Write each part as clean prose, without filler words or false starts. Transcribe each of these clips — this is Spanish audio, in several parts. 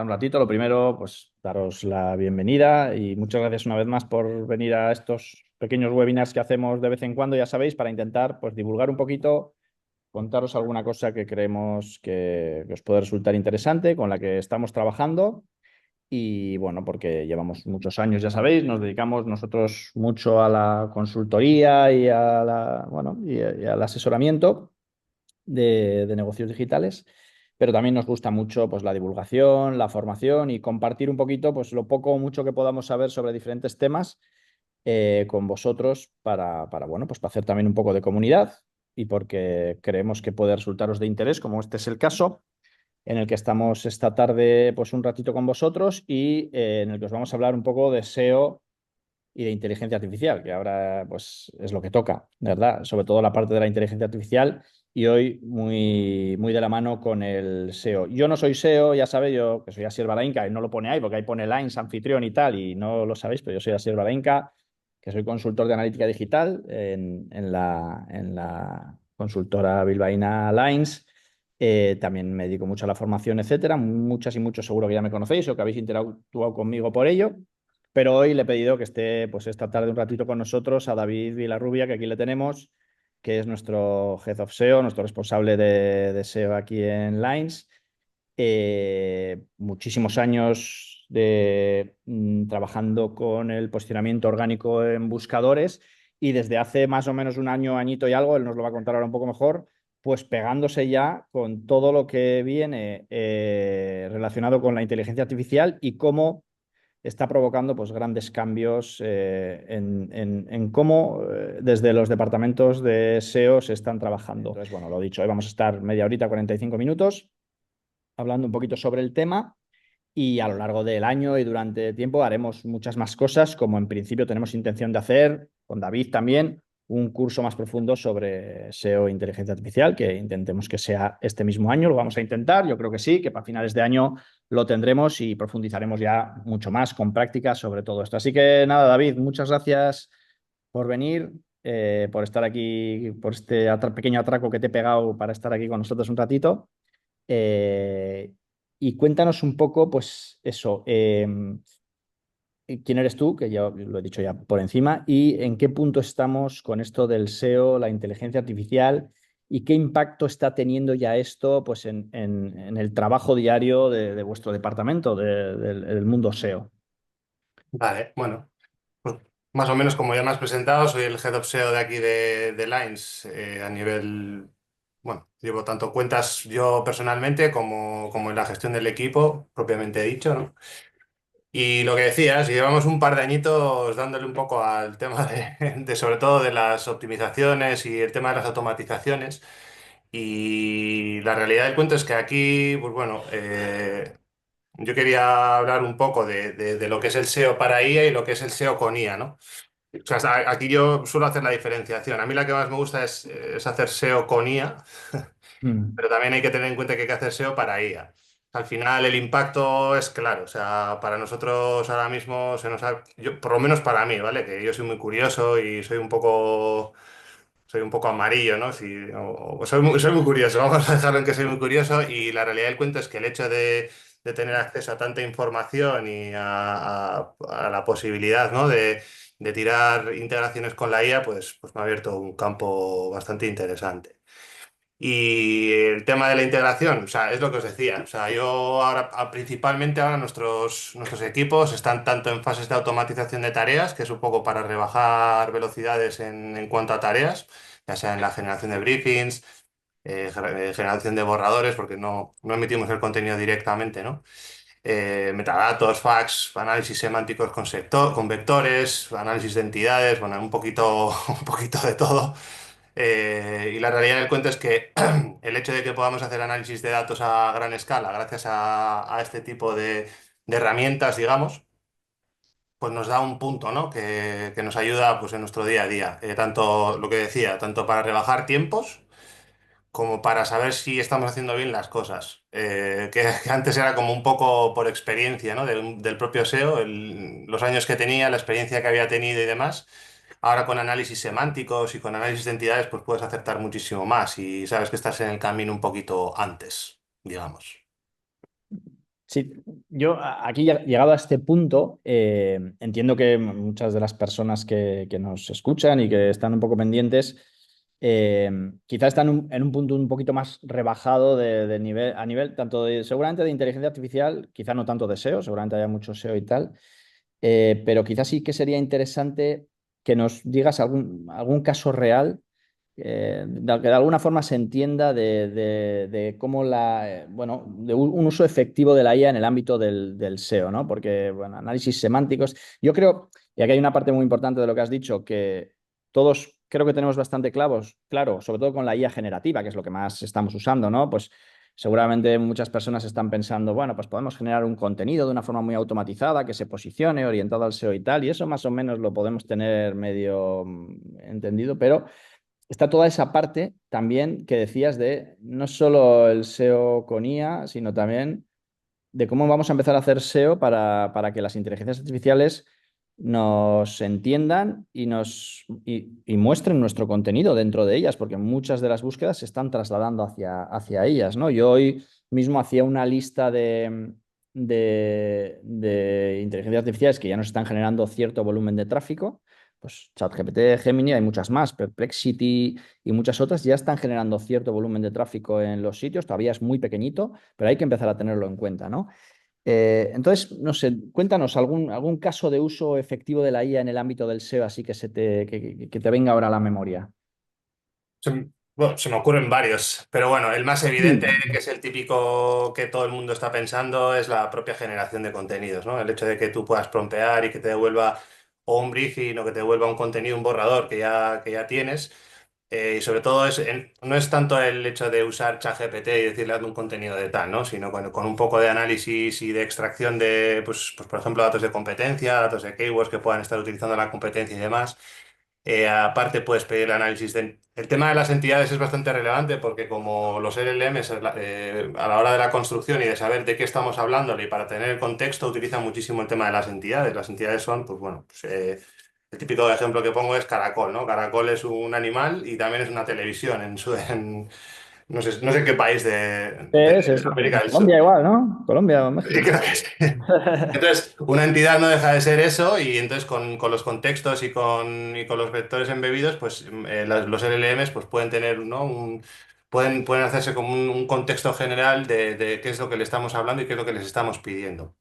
estar un ratito. Lo primero, pues daros la bienvenida y muchas gracias una vez más por venir a estos pequeños webinars que hacemos de vez en cuando, ya sabéis, para intentar pues divulgar un poquito, contaros alguna cosa que creemos que os puede resultar interesante, con la que estamos trabajando. Y bueno, porque llevamos muchos años, ya sabéis, nos dedicamos nosotros mucho a la consultoría y a y al asesoramiento de negocios digitales, pero también nos gusta mucho pues, la divulgación, la formación y compartir un poquito pues, lo poco o mucho que podamos saber sobre diferentes temas con vosotros bueno, pues, para hacer también un poco de comunidad y porque creemos que puede resultaros de interés, como este es el caso en el que estamos esta tarde pues un ratito con vosotros y en el que os vamos a hablar un poco de SEO y de inteligencia artificial, que ahora pues es lo que toca, ¿verdad? Sobre todo la parte de la inteligencia artificial y hoy muy de la mano con el SEO. Yo no soy SEO, ya sabéis, yo que soy Asier Balainca y no lo pone ahí porque ahí pone Lines, anfitrión y tal y no lo sabéis, pero yo soy Asier Balainca, que soy consultor de analítica digital en la consultora bilbaína Lines. También me dedico mucho a la formación, etcétera. Muchas y muchos seguro que ya me conocéis o que habéis interactuado conmigo por ello. Pero hoy le he pedido que esté pues esta tarde un ratito con nosotros a David Vilarrubia, que aquí le tenemos, que es nuestro Head of SEO, nuestro responsable de SEO aquí en Lines. Muchísimos años trabajando con el posicionamiento orgánico en buscadores y desde hace más o menos un año, añito y algo, él nos lo va a contar ahora un poco mejor, pues pegándose ya con todo lo que viene relacionado con la inteligencia artificial y cómo está provocando pues, grandes cambios en cómo desde los departamentos de SEO se están trabajando. Entonces, bueno, lo dicho, hoy vamos a estar media horita, 45 minutos, hablando un poquito sobre el tema y a lo largo del año y durante el tiempo haremos muchas más cosas, como en principio tenemos intención de hacer con David también, un curso más profundo sobre SEO e inteligencia artificial, que intentemos que sea este mismo año, lo vamos a intentar, yo creo que sí, que para finales de año lo tendremos y profundizaremos ya mucho más con práctica sobre todo esto. Así que nada, David, muchas gracias por venir, por estar aquí, por este pequeño atraco que te he pegado para estar aquí con nosotros un ratito. Eh, y cuéntanos un poco, pues eso, quién eres tú, que ya lo he dicho ya por encima, y en qué punto estamos con esto del SEO, la inteligencia artificial, y qué impacto está teniendo ya esto pues, en el trabajo diario de vuestro departamento, del mundo SEO. Vale, bueno, pues más o menos como ya me has presentado, soy el Head of SEO de aquí de Lines a nivel, bueno, llevo tanto cuentas yo personalmente como en la gestión del equipo, propiamente dicho, ¿no? Y lo que decías, llevamos un par de añitos dándole un poco al tema de sobre todo de las optimizaciones y el tema de las automatizaciones. Y la realidad del cuento es que aquí, pues bueno, yo quería hablar un poco de lo que es el SEO para IA y lo que es el SEO con IA, ¿no? O sea, aquí yo suelo hacer la diferenciación. A mí la que más me gusta es hacer SEO con IA, Mm. pero también hay que tener en cuenta que hay que hacer SEO para IA. Al final el impacto es claro, o sea, para nosotros ahora mismo se nos ha, por lo menos para mí, ¿vale? Que yo soy muy curioso y soy un poco amarillo, ¿no? O soy muy curioso, vamos a dejarlo en que soy muy curioso y la realidad del cuento es que el hecho de tener acceso a tanta información y a la posibilidad, ¿no? de tirar integraciones con la IA, pues me ha abierto un campo bastante interesante. Y el tema de la integración, o sea, es lo que os decía. O sea, yo ahora, principalmente ahora nuestros equipos están tanto en fases de automatización de tareas, que es un poco para rebajar velocidades en cuanto a tareas, ya sea en la generación de briefings, generación de borradores, porque no emitimos el contenido directamente, ¿no? Metadatos, facts, análisis semánticos con vectores, análisis de entidades, bueno, un poquito, un poquito de todo. Y la realidad del cuento es que el hecho de que podamos hacer análisis de datos a gran escala gracias a este tipo de herramientas, digamos, pues nos da un punto, ¿no? Que nos ayuda pues, en nuestro día a día. Tanto lo que decía, tanto para rebajar tiempos como para saber si estamos haciendo bien las cosas. Que antes era como un poco por experiencia, ¿no? Del propio SEO, los años que tenía, la experiencia que había tenido y demás. Ahora con análisis semánticos y con análisis de entidades, pues puedes acertar muchísimo más y sabes que estás en el camino un poquito antes, digamos. Sí, yo aquí llegado a este punto, entiendo que muchas de las personas que nos escuchan y que están un poco pendientes, quizás están en un punto un poquito más rebajado de nivel, a nivel tanto seguramente de inteligencia artificial, quizás no tanto de SEO, seguramente haya mucho SEO y tal, pero quizás sí que sería interesante que nos digas algún caso real que de alguna forma se entienda de cómo bueno, de un uso efectivo de la IA en el ámbito del SEO, ¿no? Porque, bueno, análisis semánticos. Yo creo, y aquí hay una parte muy importante de lo que has dicho, que todos creo que tenemos bastante claro, sobre todo con la IA generativa, que es lo que más estamos usando, ¿no? Pues seguramente muchas personas están pensando, bueno, pues podemos generar un contenido de una forma muy automatizada que se posicione orientado al SEO y tal, y eso más o menos lo podemos tener medio entendido, pero está toda esa parte también que decías de no solo el SEO con IA, sino también de cómo vamos a empezar a hacer SEO para que las inteligencias artificiales nos entiendan y muestren nuestro contenido dentro de ellas, porque muchas de las búsquedas se están trasladando hacia ellas, ¿no? Yo hoy mismo hacía una lista de inteligencias artificiales que ya nos están generando cierto volumen de tráfico. Pues ChatGPT, Gemini, hay muchas más, Perplexity y muchas otras ya están generando cierto volumen de tráfico en los sitios, todavía es muy pequeñito, pero hay que empezar a tenerlo en cuenta, ¿no? Entonces, no sé, cuéntanos algún caso de uso efectivo de la IA en el ámbito del SEO, así que te venga ahora a la memoria. Bueno, se me ocurren varios, pero bueno, el más evidente, Sí. que es el típico que todo el mundo está pensando, es la propia generación de contenidos, ¿no? El hecho de que tú puedas prompear y que te devuelva o un briefing o que te devuelva un contenido, un borrador que ya tienes. Y sobre todo no es tanto el hecho de usar ChatGPT y decirle hazme un contenido de tal, ¿no? Sino con un poco de análisis y de extracción de, pues, por ejemplo, datos de competencia, datos de keywords que puedan estar utilizando la competencia y demás. Aparte, puedes pedir el análisis El tema de las entidades es bastante relevante porque como los LLMs a la hora de la construcción y de saber de qué estamos hablando y para tener el contexto utilizan muchísimo el tema de las entidades. Las entidades son, pues bueno, el típico ejemplo que pongo es caracol, ¿no? Caracol es un animal y también es una televisión no sé en qué país de Es, es, América en del Sur. Colombia igual, ¿no? Colombia o Sí, México. creo que sí. Entonces, una entidad no deja de ser eso y entonces con los contextos y con los vectores embebidos, pues los LLMs pues, pueden tener, ¿no? Pueden hacerse como un contexto general de qué es lo que le estamos hablando y qué es lo que les estamos pidiendo.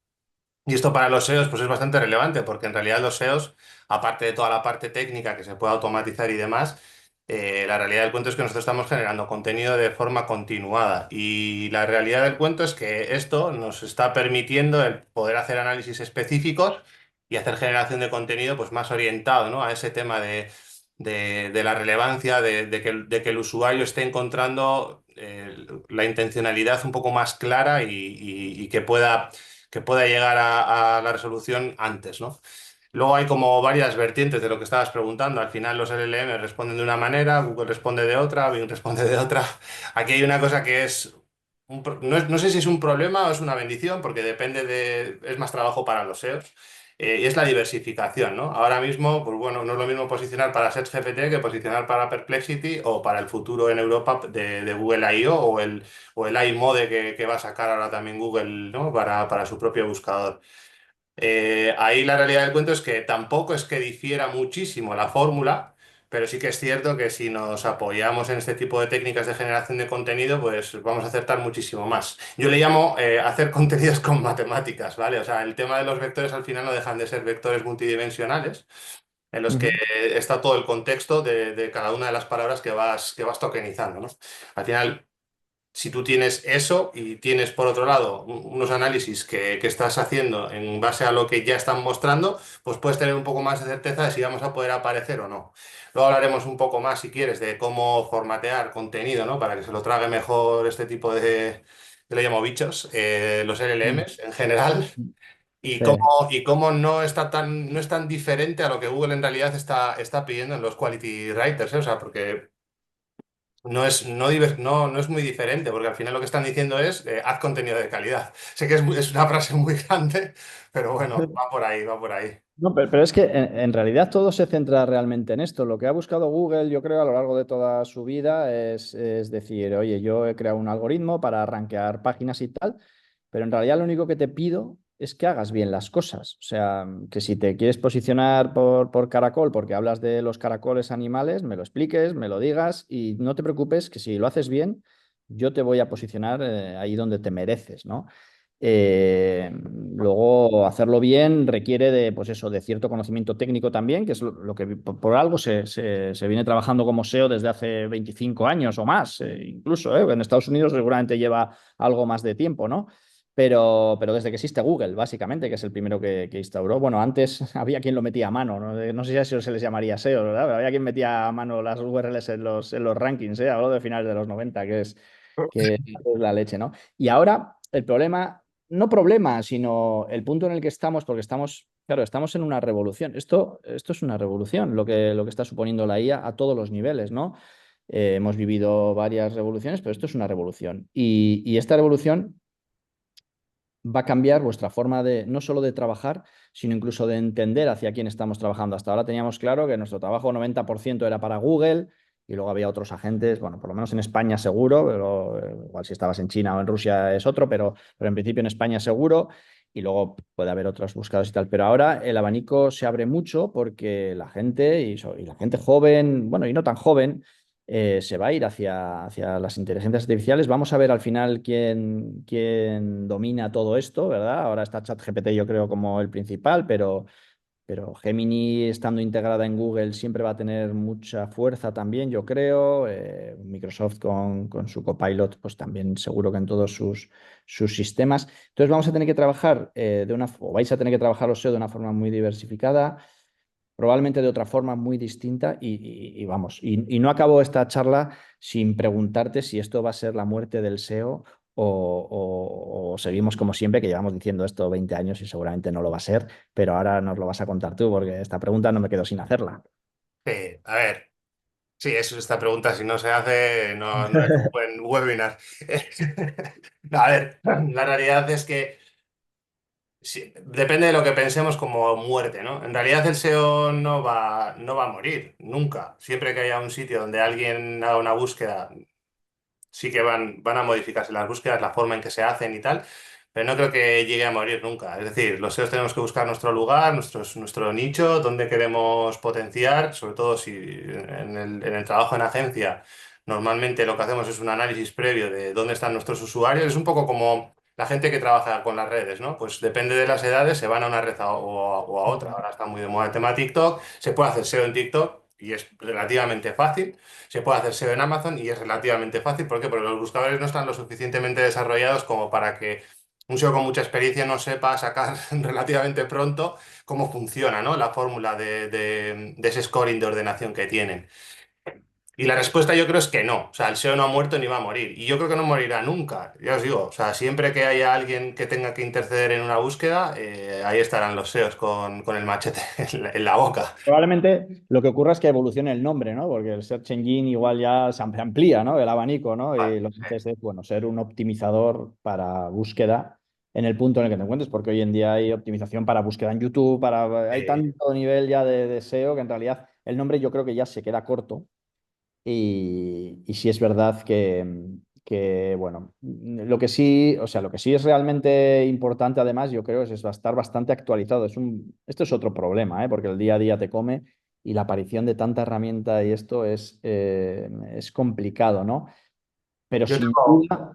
Y esto para los SEOs pues es bastante relevante porque en realidad los SEOs, aparte de toda la parte técnica que se puede automatizar y demás, la realidad del cuento es que nosotros estamos generando contenido de forma continuada y la realidad del cuento es que esto nos está permitiendo el poder hacer análisis específicos y hacer generación de contenido pues más orientado, ¿no? A ese tema de la relevancia, de que el usuario esté encontrando la intencionalidad un poco más clara y que pueda llegar a la resolución antes, ¿no? Luego hay como varias vertientes de lo que estabas preguntando. Al final los LLM responden de una manera, Google responde de otra, Bing responde de otra. Aquí hay una cosa que es, no sé si es un problema o es una bendición, porque es más trabajo para los SEOs. Y es la diversificación, ¿no? Ahora mismo, pues bueno, no es lo mismo posicionar para SearchGPT que posicionar para Perplexity o para el futuro en Europa de Google I.O. o el iMode que va a sacar ahora también Google, ¿no? Para su propio buscador. Ahí la realidad del cuento es que tampoco es que difiera muchísimo la fórmula, pero sí que es cierto que si nos apoyamos en este tipo de técnicas de generación de contenido, pues vamos a acertar muchísimo más. Yo le llamo hacer contenidos con matemáticas, ¿vale? O sea, el tema de los vectores al final no dejan de ser vectores multidimensionales en los que Ujú. está todo el contexto de cada una de las palabras que vas tokenizando, ¿no? Al final si tú tienes eso y tienes por otro lado unos análisis que estás haciendo en base a lo que ya están mostrando, pues puedes tener un poco más de certeza de si vamos a poder aparecer o no. Luego hablaremos un poco más, si quieres, de cómo formatear contenido, ¿no? Para que se lo trague mejor este tipo yo le llamo bichos, los Mm. LLMs en general. Y Sí. cómo no es tan diferente a lo que Google en realidad está pidiendo en los quality writers, ¿eh? O sea, porque no es muy diferente, porque al final lo que están diciendo es haz contenido de calidad. Sé que es una frase muy grande, pero bueno, va por ahí, va por ahí. No, pero es que en realidad todo se centra realmente en esto. Lo que ha buscado Google, yo creo, a lo largo de toda su vida es decir, oye, yo he creado un algoritmo para rankear páginas y tal, pero en realidad lo único que te pido es que hagas bien las cosas. O sea, que si te quieres posicionar por caracol, porque hablas de los caracoles animales, me lo expliques, me lo digas y no te preocupes que si lo haces bien, yo te voy a posicionar ahí donde te mereces, ¿no? Eh, Luego, hacerlo bien requiere de, pues eso, de cierto conocimiento técnico también, que es lo que por algo se viene trabajando como SEO desde hace 25 años o más, incluso, ¿eh? En Estados Unidos seguramente lleva algo más de tiempo, ¿no? Pero desde que existe Google, básicamente, que es el primero que instauró. Bueno, antes había quien lo metía a mano, ¿no? No sé si a eso se les llamaría SEO, ¿verdad? Pero había quien metía a mano las URLs en los rankings, ¿eh? Hablo de finales de los 90 que es la leche, ¿no? Y ahora el problema, no problema, sino el punto en el que estamos, porque estamos, claro, estamos en una revolución. Esto es una revolución, lo que está suponiendo la IA a todos los niveles, ¿no? Hemos vivido varias revoluciones, pero esto es una revolución. Y esta revolución va a cambiar vuestra forma de, no solo de trabajar, sino incluso de entender hacia quién estamos trabajando. Hasta ahora teníamos claro que nuestro trabajo 90% era para Google y luego había otros agentes, bueno, por lo menos en España seguro, pero igual si estabas en China o en Rusia es otro, pero en principio en España seguro y luego puede haber otros buscadores y tal. Pero ahora el abanico se abre mucho porque la gente y la gente joven, bueno, y no tan joven, se va a ir hacia las inteligencias artificiales. Vamos a ver al final quién domina todo esto, ¿verdad? Ahora está ChatGPT yo creo como el principal, pero Gemini estando integrada en Google siempre va a tener mucha fuerza también, yo creo. Microsoft con su Copilot, pues también seguro que en todos sus sistemas. Entonces vamos a tener que trabajar o vais a tener que trabajar los SEO de una forma muy diversificada, probablemente de otra forma muy distinta y vamos, y no acabo esta charla sin preguntarte si esto va a ser la muerte del SEO o seguimos como siempre, que llevamos diciendo esto 20 años y seguramente no lo va a ser, pero ahora nos lo vas a contar tú porque esta pregunta no me quedo sin hacerla. A ver, sí, eso esta pregunta, si no se hace, no es un buen webinar. No, a ver, la realidad es que sí, depende de lo que pensemos como muerte, ¿no? En realidad el SEO no va a morir, nunca. Siempre que haya un sitio donde alguien haga una búsqueda, sí que van a modificarse las búsquedas, la forma en que se hacen y tal, pero no creo que llegue a morir nunca. Es decir, los SEOs tenemos que buscar nuestro lugar, nuestro nicho, donde queremos potenciar, sobre todo si en el trabajo en agencia, normalmente lo que hacemos es un análisis previo de dónde están nuestros usuarios. Es un poco como la gente que trabaja con las redes, ¿no? Pues depende de las edades, se van a una red o a otra. Ahora está muy de moda el tema TikTok, se puede hacer SEO en TikTok y es relativamente fácil. Se puede hacer SEO en Amazon y es relativamente fácil. ¿Por qué? Porque los buscadores no están lo suficientemente desarrollados como para que un SEO con mucha experiencia no sepa sacar relativamente pronto cómo funciona, ¿no? La fórmula de ese scoring de ordenación que tienen. Y la respuesta yo creo es que no. O sea, el SEO no ha muerto ni va a morir. Y yo creo que no morirá nunca. Ya os digo, o sea, siempre que haya alguien que tenga que interceder en una búsqueda, ahí estarán los SEOs con el machete en la boca. Probablemente lo que ocurra es que evolucione el nombre, ¿no? Porque el search engine igual ya se amplía, ¿no? El abanico, ¿no? Y lo que haces es, bueno, ser un optimizador para búsqueda en el punto en el que te encuentres, porque hoy en día hay optimización para búsqueda en YouTube, hay Eh, tanto nivel ya de SEO que en realidad el nombre yo creo que ya se queda corto. Y sí es verdad bueno, lo que sí, o sea, lo que sí es realmente importante además, yo creo, es estar bastante actualizado. Esto es otro problema, ¿eh? Porque el día a día te come y la aparición de tanta herramienta y esto es complicado, ¿no? Pero yo sin tengo... duda,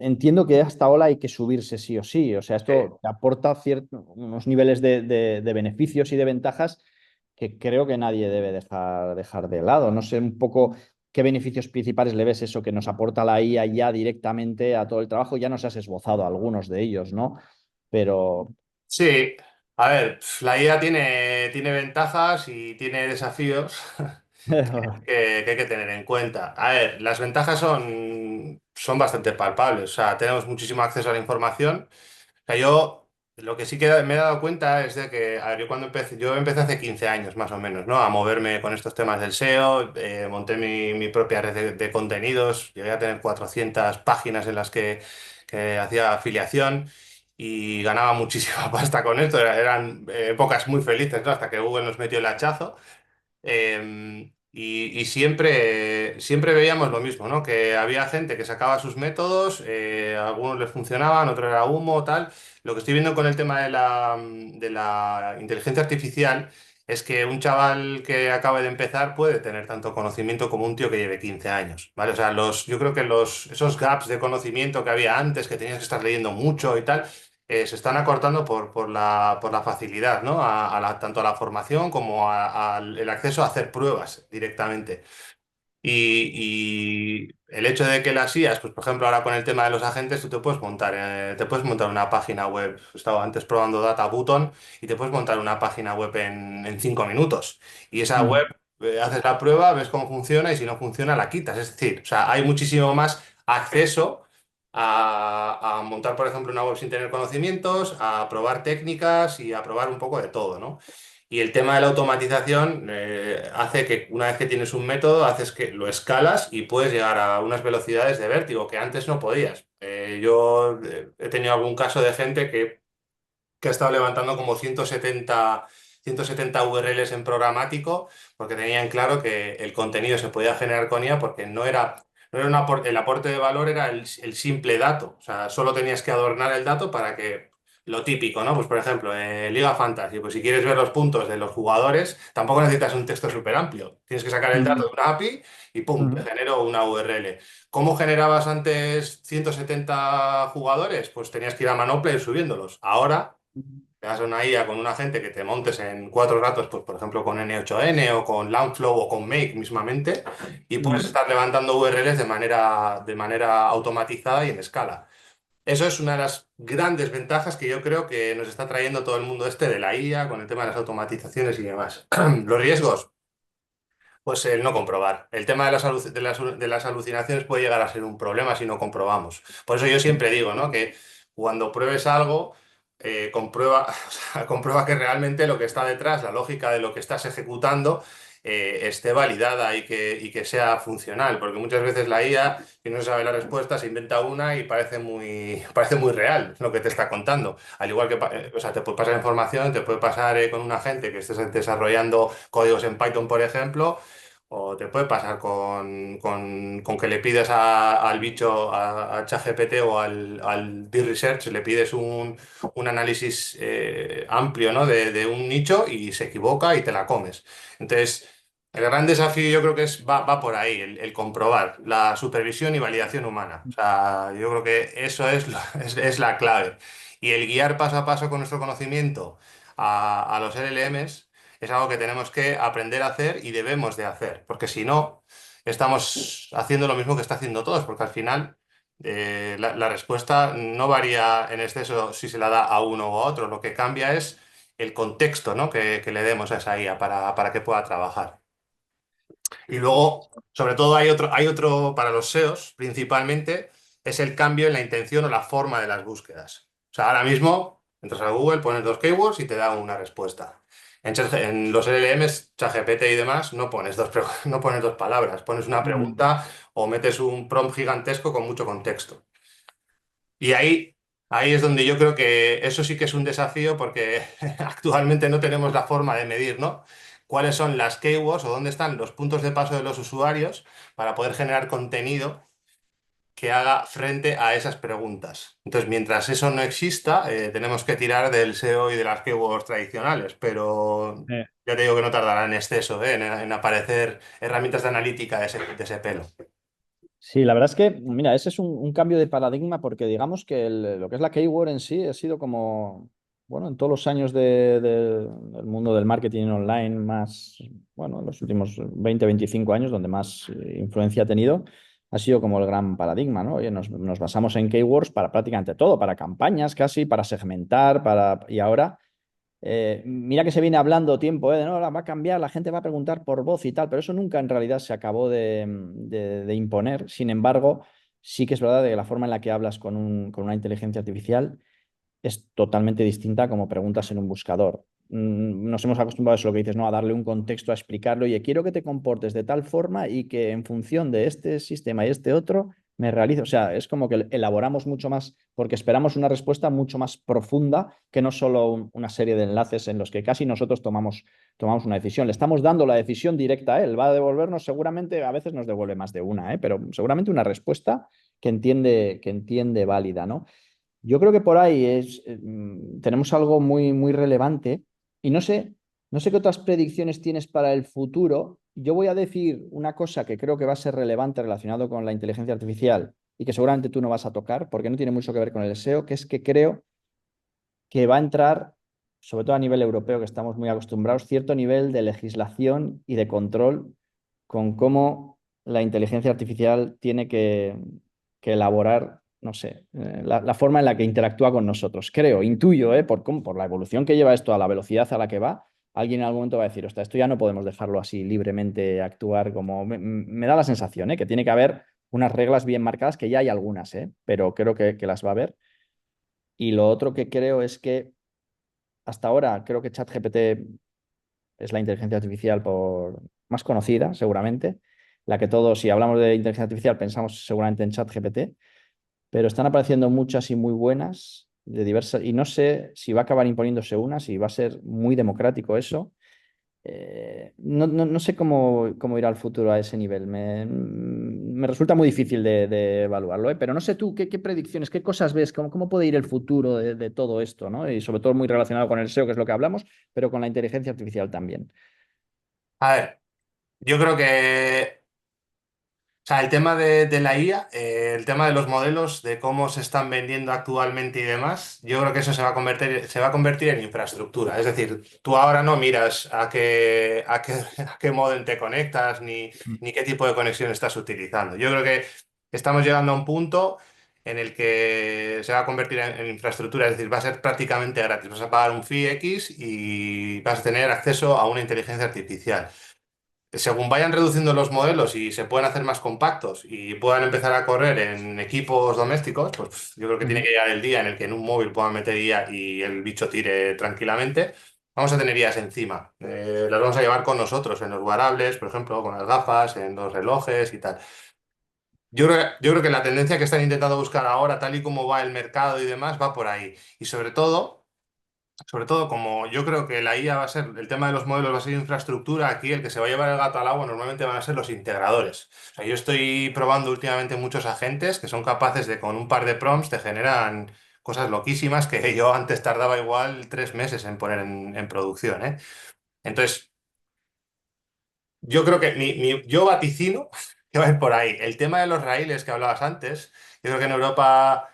entiendo que a esta ola hay que subirse sí o sí. O sea, eh, esto te aporta unos niveles de beneficios y de ventajas que creo que nadie debe dejar de lado. No sé un poco qué beneficios principales le ves eso que nos aporta la IA ya directamente a todo el trabajo. Ya nos has esbozado algunos de ellos, ¿no? Pero... Sí, a ver, la IA tiene ventajas y tiene desafíos que hay que tener en cuenta. A ver, las ventajas son bastante palpables, o sea, tenemos muchísimo acceso a la información. O sea, yo lo que sí que me he dado cuenta es de que, a ver, yo empecé hace 15 años más o menos, ¿no? A moverme con estos temas del SEO, monté mi propia red de contenidos, llegué a tener 400 páginas en las que hacía afiliación y ganaba muchísima pasta con esto, eran épocas muy felices, ¿no? Hasta que Google nos metió el hachazo. y siempre veíamos lo mismo, ¿no? Que había gente que sacaba sus métodos, algunos les funcionaban, otros era humo, tal. Lo que estoy viendo con el tema de la inteligencia artificial es que un chaval que acaba de empezar puede tener tanto conocimiento como un tío que lleve 15 años, ¿vale? O sea, yo creo que esos gaps de conocimiento que había antes, que tenías que estar leyendo mucho y tal, se están acortando por la facilidad, ¿no? Tanto a la formación como al el acceso a hacer pruebas directamente. Y el hecho de que las IAs, pues por ejemplo, ahora con el tema de los agentes, tú te puedes montar una página web. Estaba antes probando Data Button y te puedes montar una página web en 5 minutos. Y esa Mm, web, haces la prueba, ves cómo funciona y si no funciona, la quitas. Es decir, o sea, hay muchísimo más acceso a montar, por ejemplo, una web sin tener conocimientos, a probar técnicas y a probar un poco de todo, ¿no? Y el tema de la automatización hace que una vez que tienes un método, haces que lo escalas y puedes llegar a unas velocidades de vértigo que antes no podías. Yo he tenido algún caso de gente que ha estado levantando como 170 URLs en programático porque tenían claro que el contenido se podía generar con IA porque no era el aporte de valor era el simple dato. O sea, solo tenías que adornar el dato para que lo típico, ¿no? Pues por ejemplo, Liga Fantasy, pues si quieres ver los puntos de los jugadores, tampoco necesitas un texto súper amplio. Tienes que sacar el dato mm, de una API y ¡pum! Te mm, genero una URL. ¿Cómo generabas antes 170 jugadores? Pues tenías que ir a Manopla y ir subiéndolos. Ahora te das una IA con una gente que te montes en 4 ratos, pues por ejemplo con N8N o con Langflow o con Make mismamente, y puedes mm. estar levantando URLs de manera automatizada y en escala. Eso es una de las grandes ventajas que yo creo que nos está trayendo todo el mundo este de la IA con el tema de las automatizaciones y demás. Los riesgos, pues el no comprobar. El tema de las alucinaciones puede llegar a ser un problema si no comprobamos. Por eso yo siempre digo, ¿no? Que cuando pruebes algo, comprueba, o sea, comprueba que realmente lo que está detrás, la lógica de lo que estás ejecutando, esté validada y que sea funcional. Porque muchas veces la IA, si no se sabe la respuesta, se inventa una y parece muy real lo que te está contando. Al igual que, o sea, te puede pasar información, te puede pasar con un agente que estés desarrollando códigos en Python, por ejemplo. O te puede pasar con que le pides al bicho, a ChatGPT o al Deep Research, le pides un análisis amplio, ¿no? de un nicho y se equivoca y te la comes. Entonces, el gran desafío yo creo que va por ahí, el comprobar la supervisión y validación humana. O sea, yo creo que eso es la clave. Y el guiar paso a paso con nuestro conocimiento a los LLMs es algo que tenemos que aprender a hacer y debemos de hacer, porque si no, estamos haciendo lo mismo que está haciendo todos, porque al final la respuesta no varía en exceso si se la da a uno o a otro, lo que cambia es el contexto, ¿no? que le demos a esa IA para que pueda trabajar. Y luego, sobre todo, hay otro para los SEOs, principalmente, es el cambio en la intención o la forma de las búsquedas. O sea, ahora mismo entras a Google, pones dos keywords y te da una respuesta. En los LLMs, ChatGPT y demás, no pones dos palabras, pones una Mm. pregunta o metes un prompt gigantesco con mucho contexto. Y ahí es donde yo creo que eso sí que es un desafío porque actualmente no tenemos la forma de medir, ¿no? Cuáles son las keywords o dónde están los puntos de paso de los usuarios para poder generar contenido que haga frente a esas preguntas. Entonces, mientras eso no exista, tenemos que tirar del SEO y de las keywords tradicionales, pero ya te digo que no tardará en exceso, en aparecer herramientas de analítica de ese pelo. Sí, la verdad es que, mira, ese es un cambio de paradigma porque digamos que lo que es la keyword en sí ha sido como, bueno, en todos los años del mundo del marketing online más, bueno, en los últimos 20, 25 años donde más influencia ha tenido, ha sido como el gran paradigma, ¿no? Oye, nos basamos en keywords para prácticamente todo, para campañas casi, para segmentar, y ahora... mira que se viene hablando tiempo, de no, va a cambiar, la gente va a preguntar por voz y tal, pero eso nunca en realidad se acabó de imponer. Sin embargo, sí que es verdad que la forma en la que hablas con una inteligencia artificial es totalmente distinta como preguntas en un buscador. Nos hemos acostumbrado a eso, lo que dices, ¿no? A darle un contexto, a explicarlo, oye, quiero que te comportes de tal forma y que en función de este sistema y este otro me realizo. O sea, es como que elaboramos mucho más porque esperamos una respuesta mucho más profunda que no solo una serie de enlaces en los que casi nosotros tomamos una decisión. Le estamos dando la decisión directa a él. Va a devolvernos seguramente, a veces nos devuelve más de una, pero seguramente una respuesta que entiende válida, ¿no? Yo creo que por ahí tenemos algo muy, muy relevante y no sé qué otras predicciones tienes para el futuro. Yo voy a decir una cosa que creo que va a ser relevante relacionado con la inteligencia artificial y que seguramente tú no vas a tocar porque no tiene mucho que ver con el SEO, que es que creo que va a entrar, sobre todo a nivel europeo, que estamos muy acostumbrados, cierto nivel de legislación y de control con cómo la inteligencia artificial tiene que elaborar, no sé, la forma en la que interactúa con nosotros. Creo, intuyo, por la evolución que lleva esto, a la velocidad a la que va, alguien en algún momento va a decir, ostras, esto ya no podemos dejarlo así libremente actuar como... Me da la sensación, que tiene que haber unas reglas bien marcadas, que ya hay algunas, pero creo que las va a haber. Y lo otro que creo es que hasta ahora creo que ChatGPT es la inteligencia artificial más conocida, seguramente. La que todos, si hablamos de inteligencia artificial, pensamos seguramente en ChatGPT, pero están apareciendo muchas y muy buenas, de diversas, y no sé si va a acabar imponiéndose una, si va a ser muy democrático eso. No sé cómo irá el futuro a ese nivel. Me resulta muy difícil de evaluarlo, ¿eh? Pero no sé tú, ¿qué predicciones, qué cosas ves? ¿Cómo puede ir el futuro de todo esto, ¿no? Y sobre todo muy relacionado con el SEO, que es lo que hablamos, pero con la inteligencia artificial también. A ver, yo creo que o sea, el tema de la IA, el tema de los modelos, de cómo se están vendiendo actualmente y demás, yo creo que eso se va a convertir en infraestructura. Es decir, tú ahora no miras a qué módem te conectas ni qué tipo de conexión estás utilizando. Yo creo que estamos llegando a un punto en el que se va a convertir en infraestructura, es decir, va a ser prácticamente gratis. Vas a pagar un fee X y vas a tener acceso a una inteligencia artificial. Según vayan reduciendo los modelos y se puedan hacer más compactos y puedan empezar a correr en equipos domésticos, pues yo creo que tiene Ujú, que llegar el día en el que en un móvil puedan meter IA y el bicho tire tranquilamente. Vamos a tener IAs encima. Las vamos a llevar con nosotros en los wearables, por ejemplo, con las gafas, en los relojes y tal. Yo creo que la tendencia que están intentando buscar ahora, tal y como va el mercado y demás, va por ahí. Y sobre todo, como yo creo que la IA va a ser, el tema de los modelos va a ser infraestructura, aquí el que se va a llevar el gato al agua normalmente van a ser los integradores. O sea, yo estoy probando últimamente muchos agentes que son capaces de con un par de prompts te generan cosas loquísimas que yo antes tardaba igual 3 meses en poner en producción, ¿eh? Entonces, yo creo que yo vaticino que va a ir por ahí. El tema de los raíles que hablabas antes, yo creo que en Europa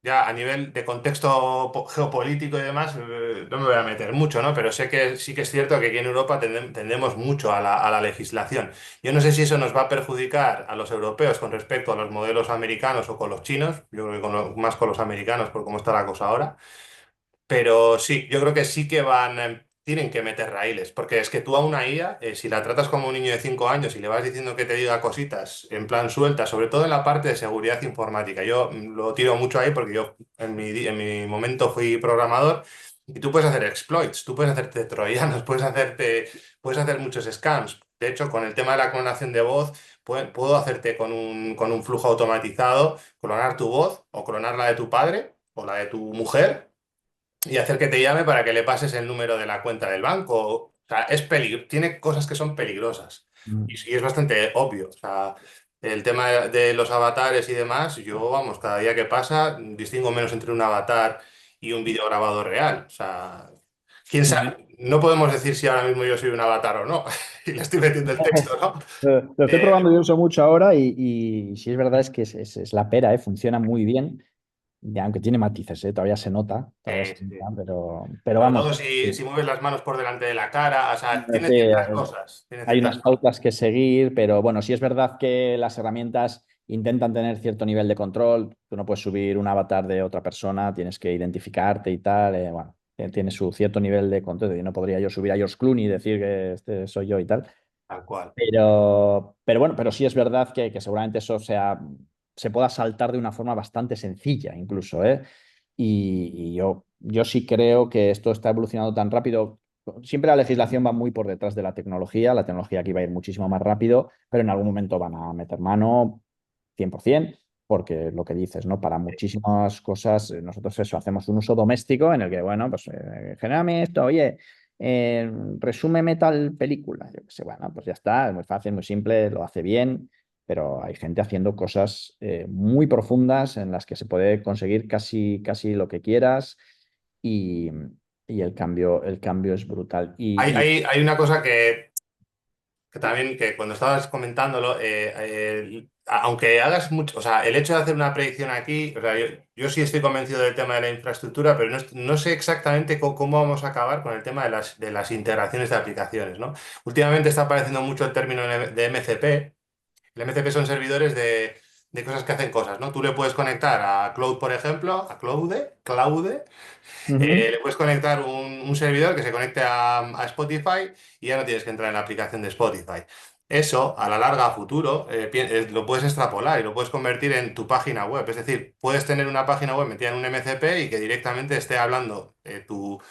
ya a nivel de contexto geopolítico y demás, no me voy a meter mucho, ¿no? Pero sé que sí que es cierto que aquí en Europa tendemos mucho a la legislación. Yo no sé si eso nos va a perjudicar a los europeos con respecto a los modelos americanos o con los chinos. Yo creo que más con los americanos por cómo está la cosa ahora. Pero sí, yo creo que sí que tienen que meter raíles, porque es que tú a una IA, si la tratas como un niño de 5 años y le vas diciendo que te diga cositas en plan suelta, sobre todo en la parte de seguridad informática, yo lo tiro mucho ahí porque yo en mi momento fui programador y tú puedes hacer exploits, tú puedes hacerte troyanos, puedes hacer muchos scams. De hecho, con el tema de la clonación de voz, puedo hacerte con un flujo automatizado, clonar tu voz o clonar la de tu padre o la de tu mujer y hacer que te llame para que le pases el número de la cuenta del banco. O sea, tiene cosas que son peligrosas. ujú. Y sí es bastante obvio. O sea, el tema de los avatares y demás, yo, vamos, cada día que pasa, distingo menos entre un avatar y un vídeo grabado real. O sea, quién Ujú. sabe. No podemos decir si ahora mismo yo soy un avatar o no. Y le estoy metiendo el texto, ¿no? Lo estoy Eh, probando, yo uso mucho ahora y sí es verdad es que es la pera, funciona muy bien, y aunque tiene matices, todavía se sí. nota, pero Sobre vamos. todo si mueves las manos por delante de la cara. O sea, Sí, tiene ciertas cosas. Tiene hay ciertas unas cosas. pautas que seguir, pero bueno, sí es verdad que las herramientas intentan tener cierto nivel de control. Tú no puedes subir un avatar de otra persona, tienes que identificarte y tal. Bueno, tiene su cierto nivel de control. Yo no podría yo subir a George Clooney y decir que este soy yo y tal. Tal cual. Pero bueno, pero sí es verdad que seguramente eso se pueda saltar de una forma bastante sencilla, incluso, ¿eh? Y yo sí creo que esto está evolucionando tan rápido. Siempre la legislación va muy por detrás de la tecnología aquí va a ir muchísimo más rápido, pero en algún momento van a meter mano 100%, porque lo que dices, ¿no? Para muchísimas cosas, nosotros eso, hacemos un uso doméstico en el que, bueno, pues genérame esto, oye, resúmeme tal película. Yo qué sé, bueno, pues ya está, es muy fácil, muy simple, lo hace bien, pero hay gente haciendo cosas muy profundas en las que se puede conseguir casi, casi lo que quieras y, y el cambio es brutal. Hay una cosa que también, que cuando estabas comentándolo, aunque hagas mucho, o sea, el hecho de hacer una predicción aquí, o sea, yo sí estoy convencido del tema de la infraestructura, pero no sé exactamente cómo vamos a acabar con el tema de las integraciones de aplicaciones, ¿no? Últimamente está apareciendo mucho el término de MCP. El MCP son servidores de cosas que hacen cosas, ¿no? Tú le puedes conectar a Cloud, por ejemplo, a Cloud, Ujú, le puedes conectar un servidor que se conecte a Spotify y ya no tienes que entrar en la aplicación de Spotify. Eso, a la larga, a futuro, lo puedes extrapolar y lo puedes convertir en tu página web. Es decir, puedes tener una página web metida en un MCP y que directamente esté hablando tu,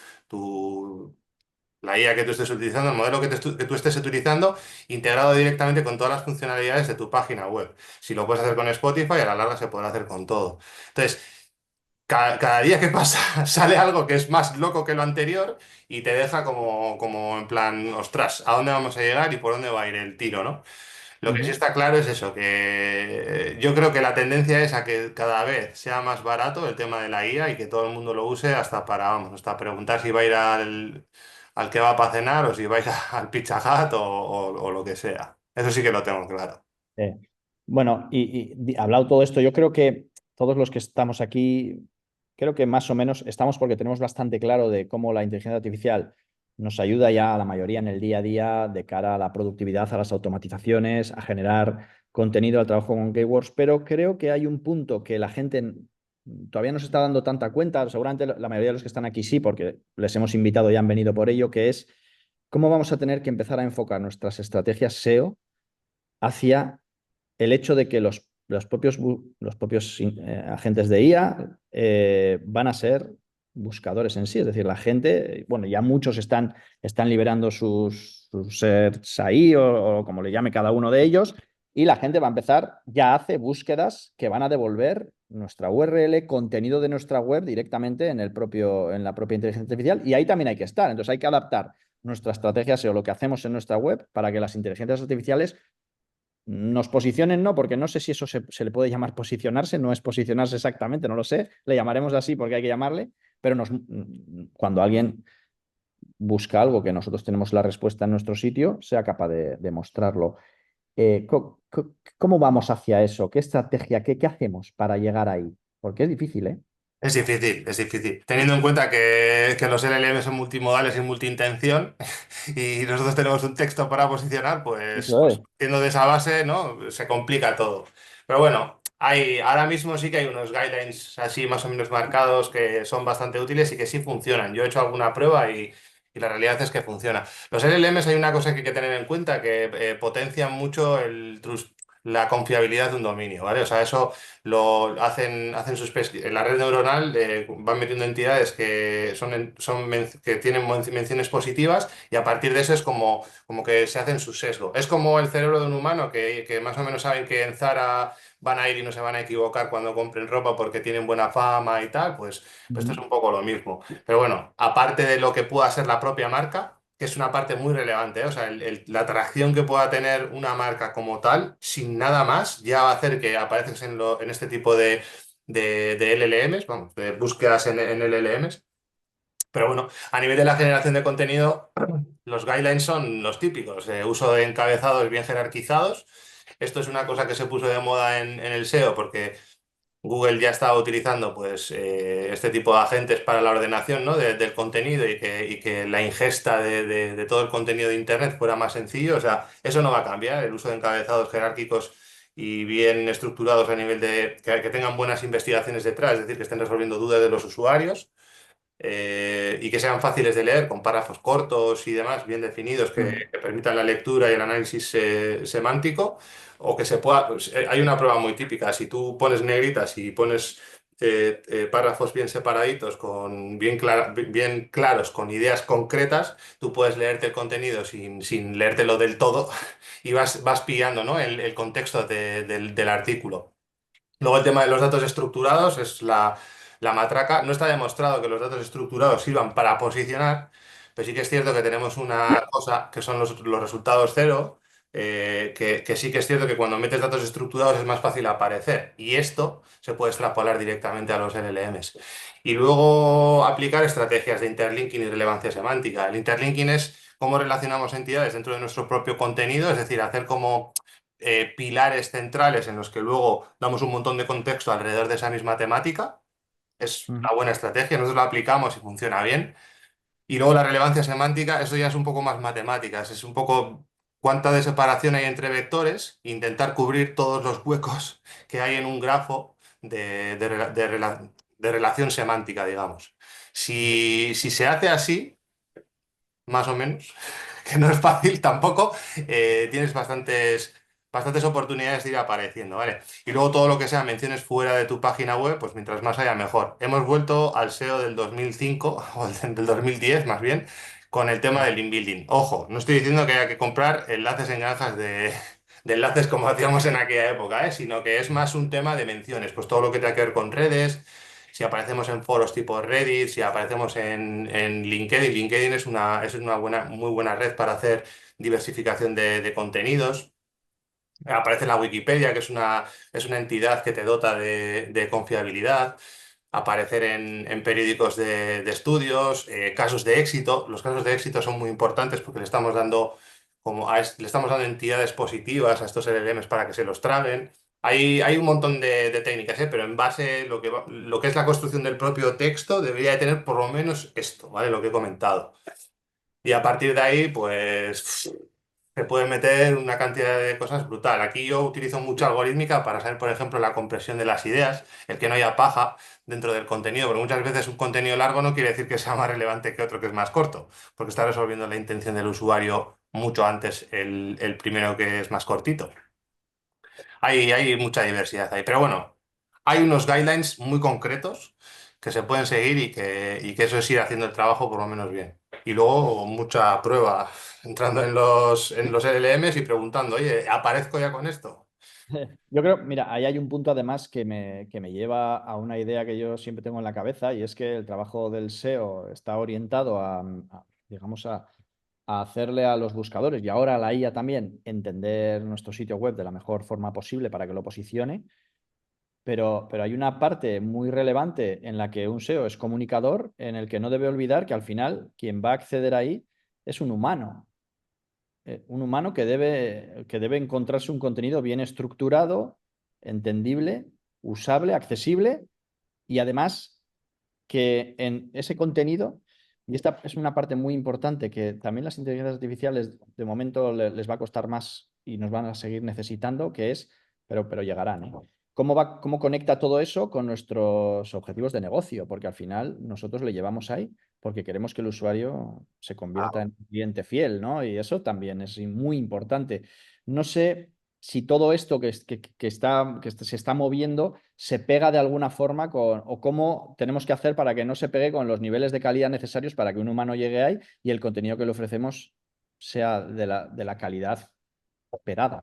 la IA que tú estés utilizando, el modelo que tú estés utilizando, integrado directamente con todas las funcionalidades de tu página web. Si lo puedes hacer con Spotify, a la larga se podrá hacer con todo. Entonces, cada día que pasa sale algo que es más loco que lo anterior y te deja como en plan, ostras, ¿a dónde vamos a llegar y por dónde va a ir el tiro, ¿no? Lo que sí ujú. está claro es eso, que yo creo que la tendencia es a que cada vez sea más barato el tema de la IA y que todo el mundo lo use hasta para, vamos, hasta preguntar si va a ir al que va para cenar o si va a ir al Pizza Hut o lo que sea. Eso sí que lo tengo claro. Eh, bueno, hablado todo esto, yo creo que todos los que estamos aquí, creo que más o menos estamos porque tenemos bastante claro de cómo la inteligencia artificial nos ayuda ya a la mayoría en el día a día de cara a la productividad, a las automatizaciones, a generar contenido al trabajo con Keywords, pero creo que hay un punto que la gente todavía no se está dando tanta cuenta, seguramente la mayoría de los que están aquí sí, porque les hemos invitado y han venido por ello, que es cómo vamos a tener que empezar a enfocar nuestras estrategias SEO hacia el hecho de que los propios agentes de IA van a ser buscadores en sí. Es decir, la gente, bueno, ya muchos están liberando sus search ahí o como le llame cada uno de ellos, y la gente va a empezar, ya hace búsquedas que van a devolver nuestra URL, contenido de nuestra web directamente en la propia inteligencia artificial, y ahí también hay que estar. Entonces hay que adaptar nuestra estrategia SEO, lo que hacemos en nuestra web, para que las inteligencias artificiales nos posicionen, no, porque no sé si eso se le puede llamar posicionarse, no es posicionarse exactamente, no lo sé, le llamaremos así porque hay que llamarle, pero cuando alguien busca algo que nosotros tenemos la respuesta en nuestro sitio, sea capaz de mostrarlo. ¿Cómo vamos hacia eso? ¿Qué estrategia, qué hacemos para llegar ahí? Porque es difícil, ¿eh? Es difícil, es difícil. Teniendo en cuenta que los LLM son multimodales y multiintención y nosotros tenemos un texto para posicionar, Eso pues es. partiendo de esa base, ¿no? Se complica todo. Pero bueno, ahora mismo sí que hay unos guidelines así más o menos marcados que son bastante útiles y que sí funcionan. Yo he hecho alguna prueba y la realidad es que funciona. Los LLMs hay una cosa que hay que tener en cuenta, que potencian mucho la confiabilidad de un dominio, ¿vale? O sea, eso hacen en la red neuronal, van metiendo entidades que que tienen menciones positivas y a partir de eso es como que se hacen su sesgo. Es como el cerebro de un humano que más o menos saben que en Zara van a ir y no se van a equivocar cuando compren ropa porque tienen buena fama y tal, pues esto es Ujú. un poco lo mismo. Pero bueno, aparte de lo que pueda ser la propia marca, que es una parte muy relevante, ¿eh? O sea, la atracción que pueda tener una marca como tal, sin nada más, ya va a hacer que aparezcas en este tipo de LLMs, vamos, de búsquedas en LLMs. Pero bueno, a nivel de la generación de contenido, los guidelines son los típicos, uso de encabezados bien jerarquizados. Esto es una cosa que se puso de moda en el SEO porque Google ya estaba utilizando pues, este tipo de agentes para la ordenación, ¿no? Del contenido y que la ingesta de todo el contenido de Internet fuera más sencillo. O sea, eso no va a cambiar. El uso de encabezados jerárquicos y bien estructurados a nivel que tengan buenas investigaciones detrás, es decir, que estén resolviendo dudas de los usuarios y que sean fáciles de leer, con párrafos cortos y demás, bien definidos, Mm. que permitan la lectura y el análisis semántico, o que se pueda... pues, hay una prueba muy típica, si tú pones negritas y pones párrafos bien separaditos, bien claros, con ideas concretas, tú puedes leerte el contenido sin leértelo del todo y vas pillando, ¿no? el contexto del artículo. Luego el tema de los datos estructurados es la matraca. No está demostrado que los datos estructurados sirvan para posicionar, pero sí que es cierto que tenemos una cosa que son los resultados cero, que sí que es cierto que cuando metes datos estructurados es más fácil aparecer. Y esto se puede extrapolar directamente a los LLMs. Y luego aplicar estrategias de interlinking y relevancia semántica. El interlinking es cómo relacionamos entidades dentro de nuestro propio contenido, es decir, hacer como pilares centrales en los que luego damos un montón de contexto alrededor de esa misma temática. Es Ujú. una buena estrategia, nosotros la aplicamos y funciona bien. Y luego la relevancia semántica, eso ya es un poco más matemáticas, es un poco cuánta de separación hay entre vectores, e intentar cubrir todos los huecos que hay en un grafo de relación semántica, digamos. Si se hace así, más o menos, que no es fácil tampoco, tienes bastantes oportunidades de ir apareciendo, ¿vale? Y luego todo lo que sea menciones fuera de tu página web, pues mientras más haya mejor. Hemos vuelto al SEO del 2005, o del 2010 más bien, con el tema del inbuilding. Ojo, no estoy diciendo que haya que comprar enlaces en granjas de enlaces como hacíamos en aquella época, ¿eh? Sino que es más un tema de menciones, pues todo lo que tenga que ver con redes, si aparecemos en foros tipo Reddit, si aparecemos en LinkedIn. LinkedIn es una muy buena red para hacer diversificación de contenidos. Aparece en la Wikipedia, que es una entidad que te dota de confiabilidad. Aparecer en periódicos de estudios, casos de éxito. Los casos de éxito son muy importantes porque le estamos dando le estamos dando entidades positivas a estos LLMs para que se los traguen. Hay un montón de técnicas, ¿eh? Pero en base lo que es la construcción del propio texto debería de tener por lo menos esto, ¿vale? Lo que he comentado. Y a partir de ahí, pues se puede meter una cantidad de cosas brutal. Aquí yo utilizo mucha algorítmica para saber, por ejemplo, la compresión de las ideas, el que no haya paja dentro del contenido, porque muchas veces un contenido largo no quiere decir que sea más relevante que otro que es más corto, porque está resolviendo la intención del usuario mucho antes el primero que es más cortito. Hay mucha diversidad ahí, pero bueno, hay unos guidelines muy concretos que se pueden seguir y que eso es ir haciendo el trabajo por lo menos bien. Y luego mucha prueba, entrando en los LLMs y preguntando, oye, ¿aparezco ya con esto? Yo creo, mira, ahí hay un punto además que me lleva a una idea que yo siempre tengo en la cabeza y es que el trabajo del SEO está orientado digamos, a hacerle a los buscadores y ahora a la IA también entender nuestro sitio web de la mejor forma posible para que lo posicione. Pero hay una parte muy relevante en la que un SEO es comunicador, en el que no debe olvidar que al final quien va a acceder ahí es un humano. Un humano que debe encontrarse un contenido bien estructurado, entendible, usable, accesible y además que en ese contenido, y esta es una parte muy importante que también las inteligencias artificiales de momento les va a costar más y nos van a seguir necesitando, que es, pero llegarán, ¿eh? ¿Cómo conecta todo eso con nuestros objetivos de negocio? Porque al final nosotros le llevamos ahí porque queremos que el usuario se convierta en un cliente fiel, ¿no? Y eso también es muy importante. No sé si todo esto que se está moviendo se pega de alguna forma o cómo tenemos que hacer para que no se pegue con los niveles de calidad necesarios para que un humano llegue ahí y el contenido que le ofrecemos sea de la calidad esperada.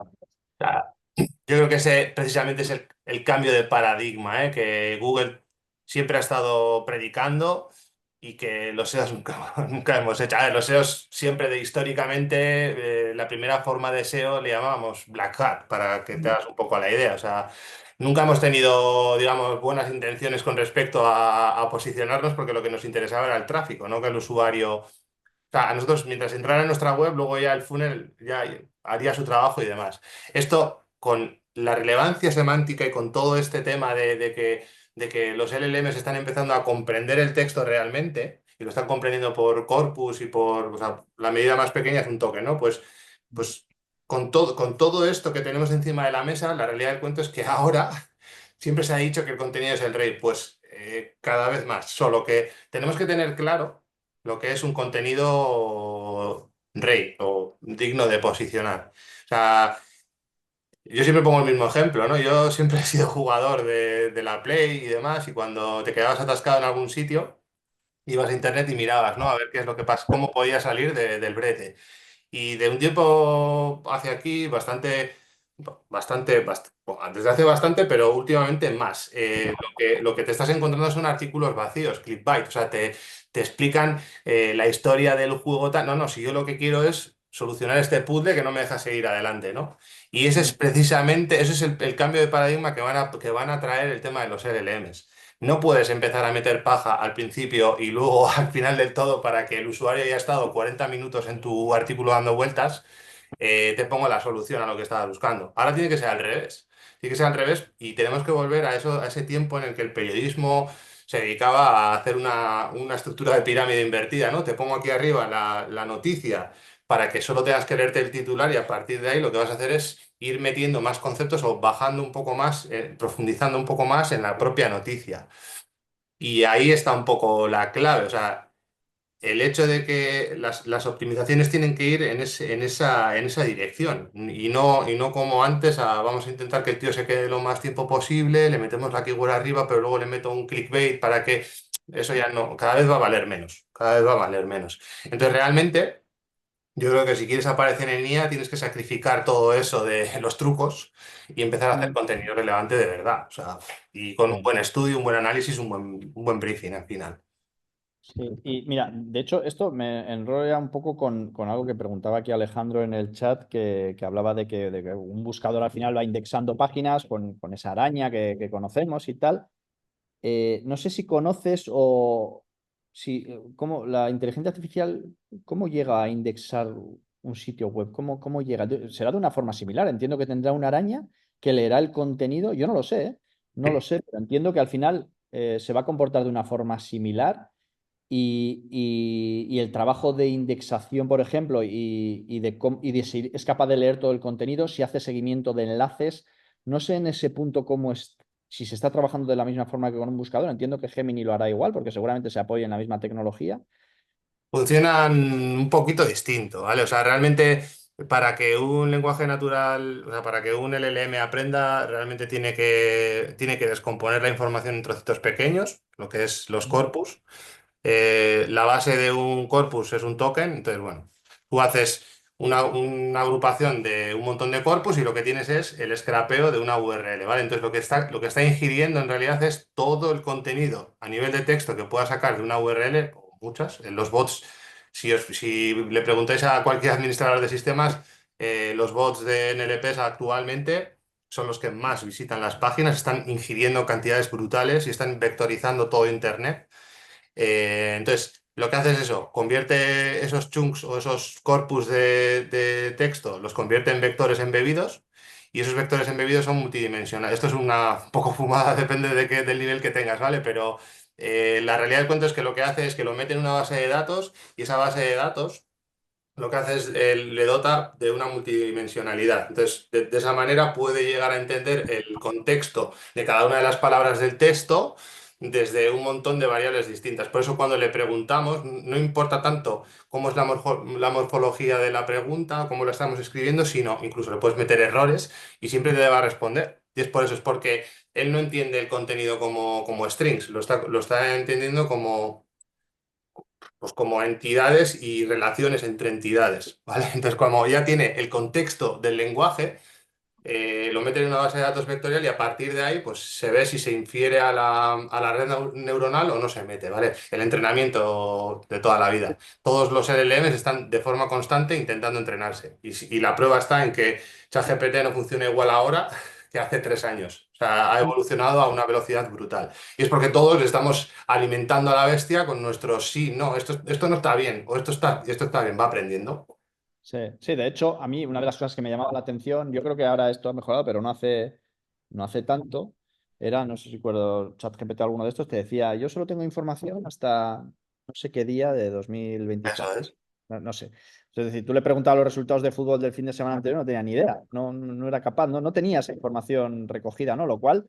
Sea, yo creo que ese precisamente es el cambio de paradigma, ¿eh? Que Google siempre ha estado predicando y que los SEOs nunca, nunca hemos hecho. A ver, los SEOs siempre históricamente, la primera forma de SEO le llamábamos Black Hat, para que te hagas un poco la idea. O sea, nunca hemos tenido, digamos, buenas intenciones con respecto a posicionarnos porque lo que nos interesaba era el tráfico, no que el usuario sea, a nosotros, mientras entrara en nuestra web, luego ya el funnel ya haría su trabajo y demás. Esto, con la relevancia semántica y con todo este tema de que los LLMs están empezando a comprender el texto realmente, y lo están comprendiendo por corpus y por, o sea, la medida más pequeña es un toque, ¿no? Pues con todo esto que tenemos encima de la mesa, la realidad del cuento es que ahora siempre se ha dicho que el contenido es el rey, pues cada vez más, solo que tenemos que tener claro lo que es un contenido rey o digno de posicionar. O sea, yo siempre pongo el mismo ejemplo, ¿no? Yo siempre he sido jugador de la Play y demás, y cuando te quedabas atascado en algún sitio, ibas a internet y mirabas, ¿no? A ver qué es lo que pasa, cómo podías salir del brete. Y de un tiempo hacia aquí, bastante. Bueno, desde hace bastante, pero últimamente más. Lo que te estás encontrando son artículos vacíos, clickbait, o sea, te explican la historia del juego tal. No, no, si yo lo que quiero es solucionar este puzzle que no me deja seguir adelante, ¿no? Y ese es Mm. precisamente, ese es el cambio de paradigma que van a traer el tema de los LLMs. No puedes empezar a meter paja al principio y luego al final del todo para que el usuario haya estado 40 minutos en tu artículo dando vueltas, te pongo la solución a lo que estaba buscando. Ahora tiene que ser al revés. Tiene que ser al revés y tenemos que volver a eso, a ese tiempo en el que el periodismo se dedicaba a hacer una estructura de pirámide invertida, ¿no? Te pongo aquí arriba la noticia para que solo tengas que leerte el titular y a partir de ahí lo que vas a hacer es ir metiendo más conceptos o bajando un poco más, profundizando un poco más en la propia noticia. Y ahí está un poco la clave. O sea, el hecho de que las optimizaciones tienen que ir en esa dirección y no como antes, vamos a intentar que el tío se quede lo más tiempo posible, le metemos la keyword arriba, pero luego le meto un clickbait para que eso ya no, cada vez va a valer menos, cada vez va a valer menos. Entonces, realmente, yo creo que si quieres aparecer en IA, tienes que sacrificar todo eso de los trucos y empezar a hacer Mm. contenido relevante de verdad. O sea, y con un Sí. buen estudio, un buen análisis, un buen briefing al final. Sí, y mira, de hecho, esto me enrolla un poco con algo que preguntaba aquí Alejandro en el chat, que hablaba de que un buscador al final va indexando páginas con esa araña que conocemos y tal. No sé si conoces o si cómo la inteligencia artificial, cómo llega a indexar un sitio web, cómo llega. Será de una forma similar. Entiendo que tendrá una araña que leerá el contenido. Yo no lo sé, ¿eh? No lo sé, pero entiendo que al final se va a comportar de una forma similar y el trabajo de indexación, por ejemplo, y de si es capaz de leer todo el contenido, si hace seguimiento de enlaces. No sé en ese punto cómo es, si se está trabajando de la misma forma que con un buscador. Entiendo que Gemini lo hará igual, porque seguramente se apoya en la misma tecnología. Funcionan un poquito distinto, ¿vale? O sea, realmente para que un lenguaje natural, o sea, para que un LLM aprenda, realmente tiene que descomponer la información en trocitos pequeños, lo que es los corpus. La base de un corpus es un token, entonces, bueno, tú haces una agrupación de un montón de corpus y lo que tienes es el scrapeo de una URL, ¿vale? Entonces, lo que está ingiriendo en realidad es todo el contenido a nivel de texto que pueda sacar de una URL, o muchas, en los bots. Si le preguntáis a cualquier administrador de sistemas, los bots de NLPs actualmente son los que más visitan las páginas, están ingiriendo cantidades brutales y están vectorizando todo Internet. Entonces, lo que hace es eso, convierte esos chunks o esos corpus de texto, los convierte en vectores embebidos y esos vectores embebidos son multidimensionales. Esto es una poco fumada, depende del nivel que tengas, ¿vale? Pero la realidad del cuento es que lo que hace es que lo mete en una base de datos y esa base de datos lo que hace es le dota de una multidimensionalidad. Entonces, de esa manera puede llegar a entender el contexto de cada una de las palabras del texto desde un montón de variables distintas. Por eso cuando le preguntamos, no importa tanto cómo es la morfología de la pregunta, cómo la estamos escribiendo, sino incluso le puedes meter errores y siempre te va a responder. Y es por eso, es porque él no entiende el contenido como strings, lo está entendiendo como entidades y relaciones entre entidades, ¿vale? Entonces, como ya tiene el contexto del lenguaje, lo mete en una base de datos vectorial y a partir de ahí, pues se ve si se infiere a la red neuronal o no se mete, ¿vale? El entrenamiento de toda la vida. Todos los LLMs están de forma constante intentando entrenarse. Y la prueba está en que ChatGPT no funciona igual ahora que hace 3 años. O sea, ha evolucionado a una velocidad brutal. Y es porque todos le estamos alimentando a la bestia con nuestros sí, no, esto no está bien, o esto está bien, va aprendiendo. Sí, sí, de hecho, a mí una de las cosas que me llamaba la atención, yo creo que ahora esto ha mejorado, pero no hace tanto, era, no sé si recuerdo, ChatGPT alguno de estos, te decía, yo solo tengo información hasta no sé qué día de Eso 2024. es. No sé. Es decir, tú le preguntabas los resultados de fútbol del fin de semana anterior, no tenía ni idea, no era capaz, no tenía esa información recogida, ¿no? Lo cual,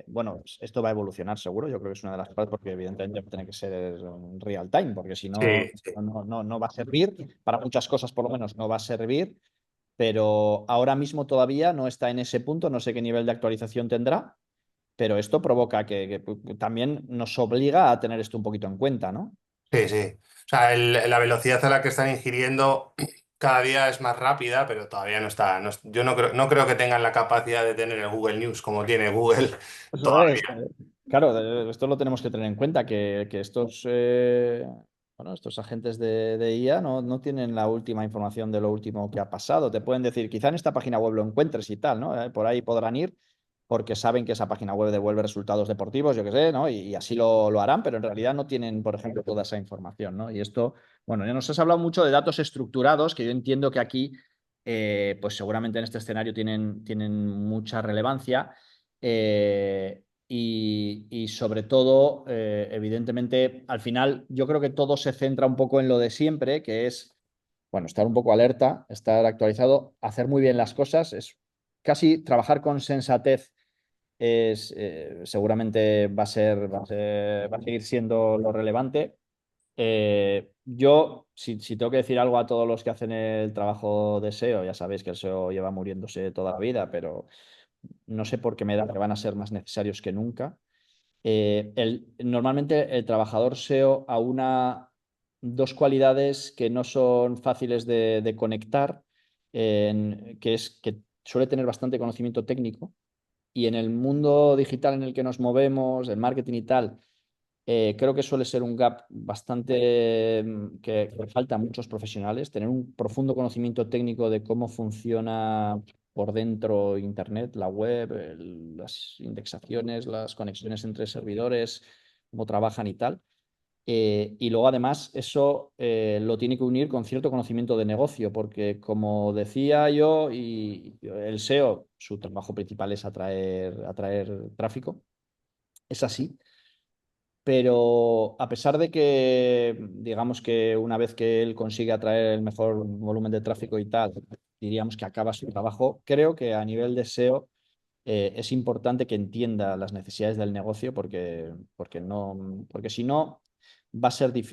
bueno, esto va a evolucionar seguro, yo creo que es una de las cosas, porque evidentemente tiene que ser en real time, porque si no, Sí, sí. no va a servir, para muchas cosas por lo menos no va a servir, pero ahora mismo todavía no está en ese punto, no sé qué nivel de actualización tendrá, pero esto provoca que también nos obliga a tener esto un poquito en cuenta, ¿no? Sí, sí. O sea, la velocidad a la que están ingiriendo. cada día es más rápida, pero todavía no está. Yo no creo que tengan la capacidad de tener el Google News como tiene Google Eso es. todavía. Claro, esto lo tenemos que tener en cuenta, que estos, bueno, estos agentes de IA no tienen la última información de lo último que ha pasado. Te pueden decir, quizá en esta página web lo encuentres y tal, ¿no? Por ahí podrán ir porque saben que esa página web devuelve resultados deportivos, yo qué sé, ¿no? Y así lo harán, pero en realidad no tienen, por ejemplo, toda esa información, ¿no? Y esto, bueno, ya nos has hablado mucho de datos estructurados, que yo entiendo que aquí, pues seguramente en este escenario tienen mucha relevancia. Y sobre todo, evidentemente, al final yo creo que todo se centra un poco en lo de siempre, que es, bueno, estar un poco alerta, estar actualizado, hacer muy bien las cosas, es casi trabajar con sensatez es, seguramente va a seguir siendo lo relevante. Yo, si tengo que decir algo a todos los que hacen el trabajo de SEO, ya sabéis que el SEO lleva muriéndose toda la vida, pero no sé por qué me da que van a ser más necesarios que nunca. Normalmente el trabajador SEO aúna dos cualidades que no son fáciles de conectar, que es que suele tener bastante conocimiento técnico y en el mundo digital en el que nos movemos, el marketing y tal, creo que suele ser un gap bastante que falta a muchos profesionales, tener un profundo conocimiento técnico de cómo funciona por dentro Internet, la web, las indexaciones, las conexiones entre servidores, cómo trabajan y tal. Y luego, además, eso lo tiene que unir con cierto conocimiento de negocio, porque como decía yo, y el SEO, su trabajo principal es atraer tráfico, es así, pero a pesar de que, digamos que una vez que él consigue atraer el mejor volumen de tráfico y tal, diríamos que acaba su trabajo, creo que a nivel de SEO es importante que entienda las necesidades del negocio porque si no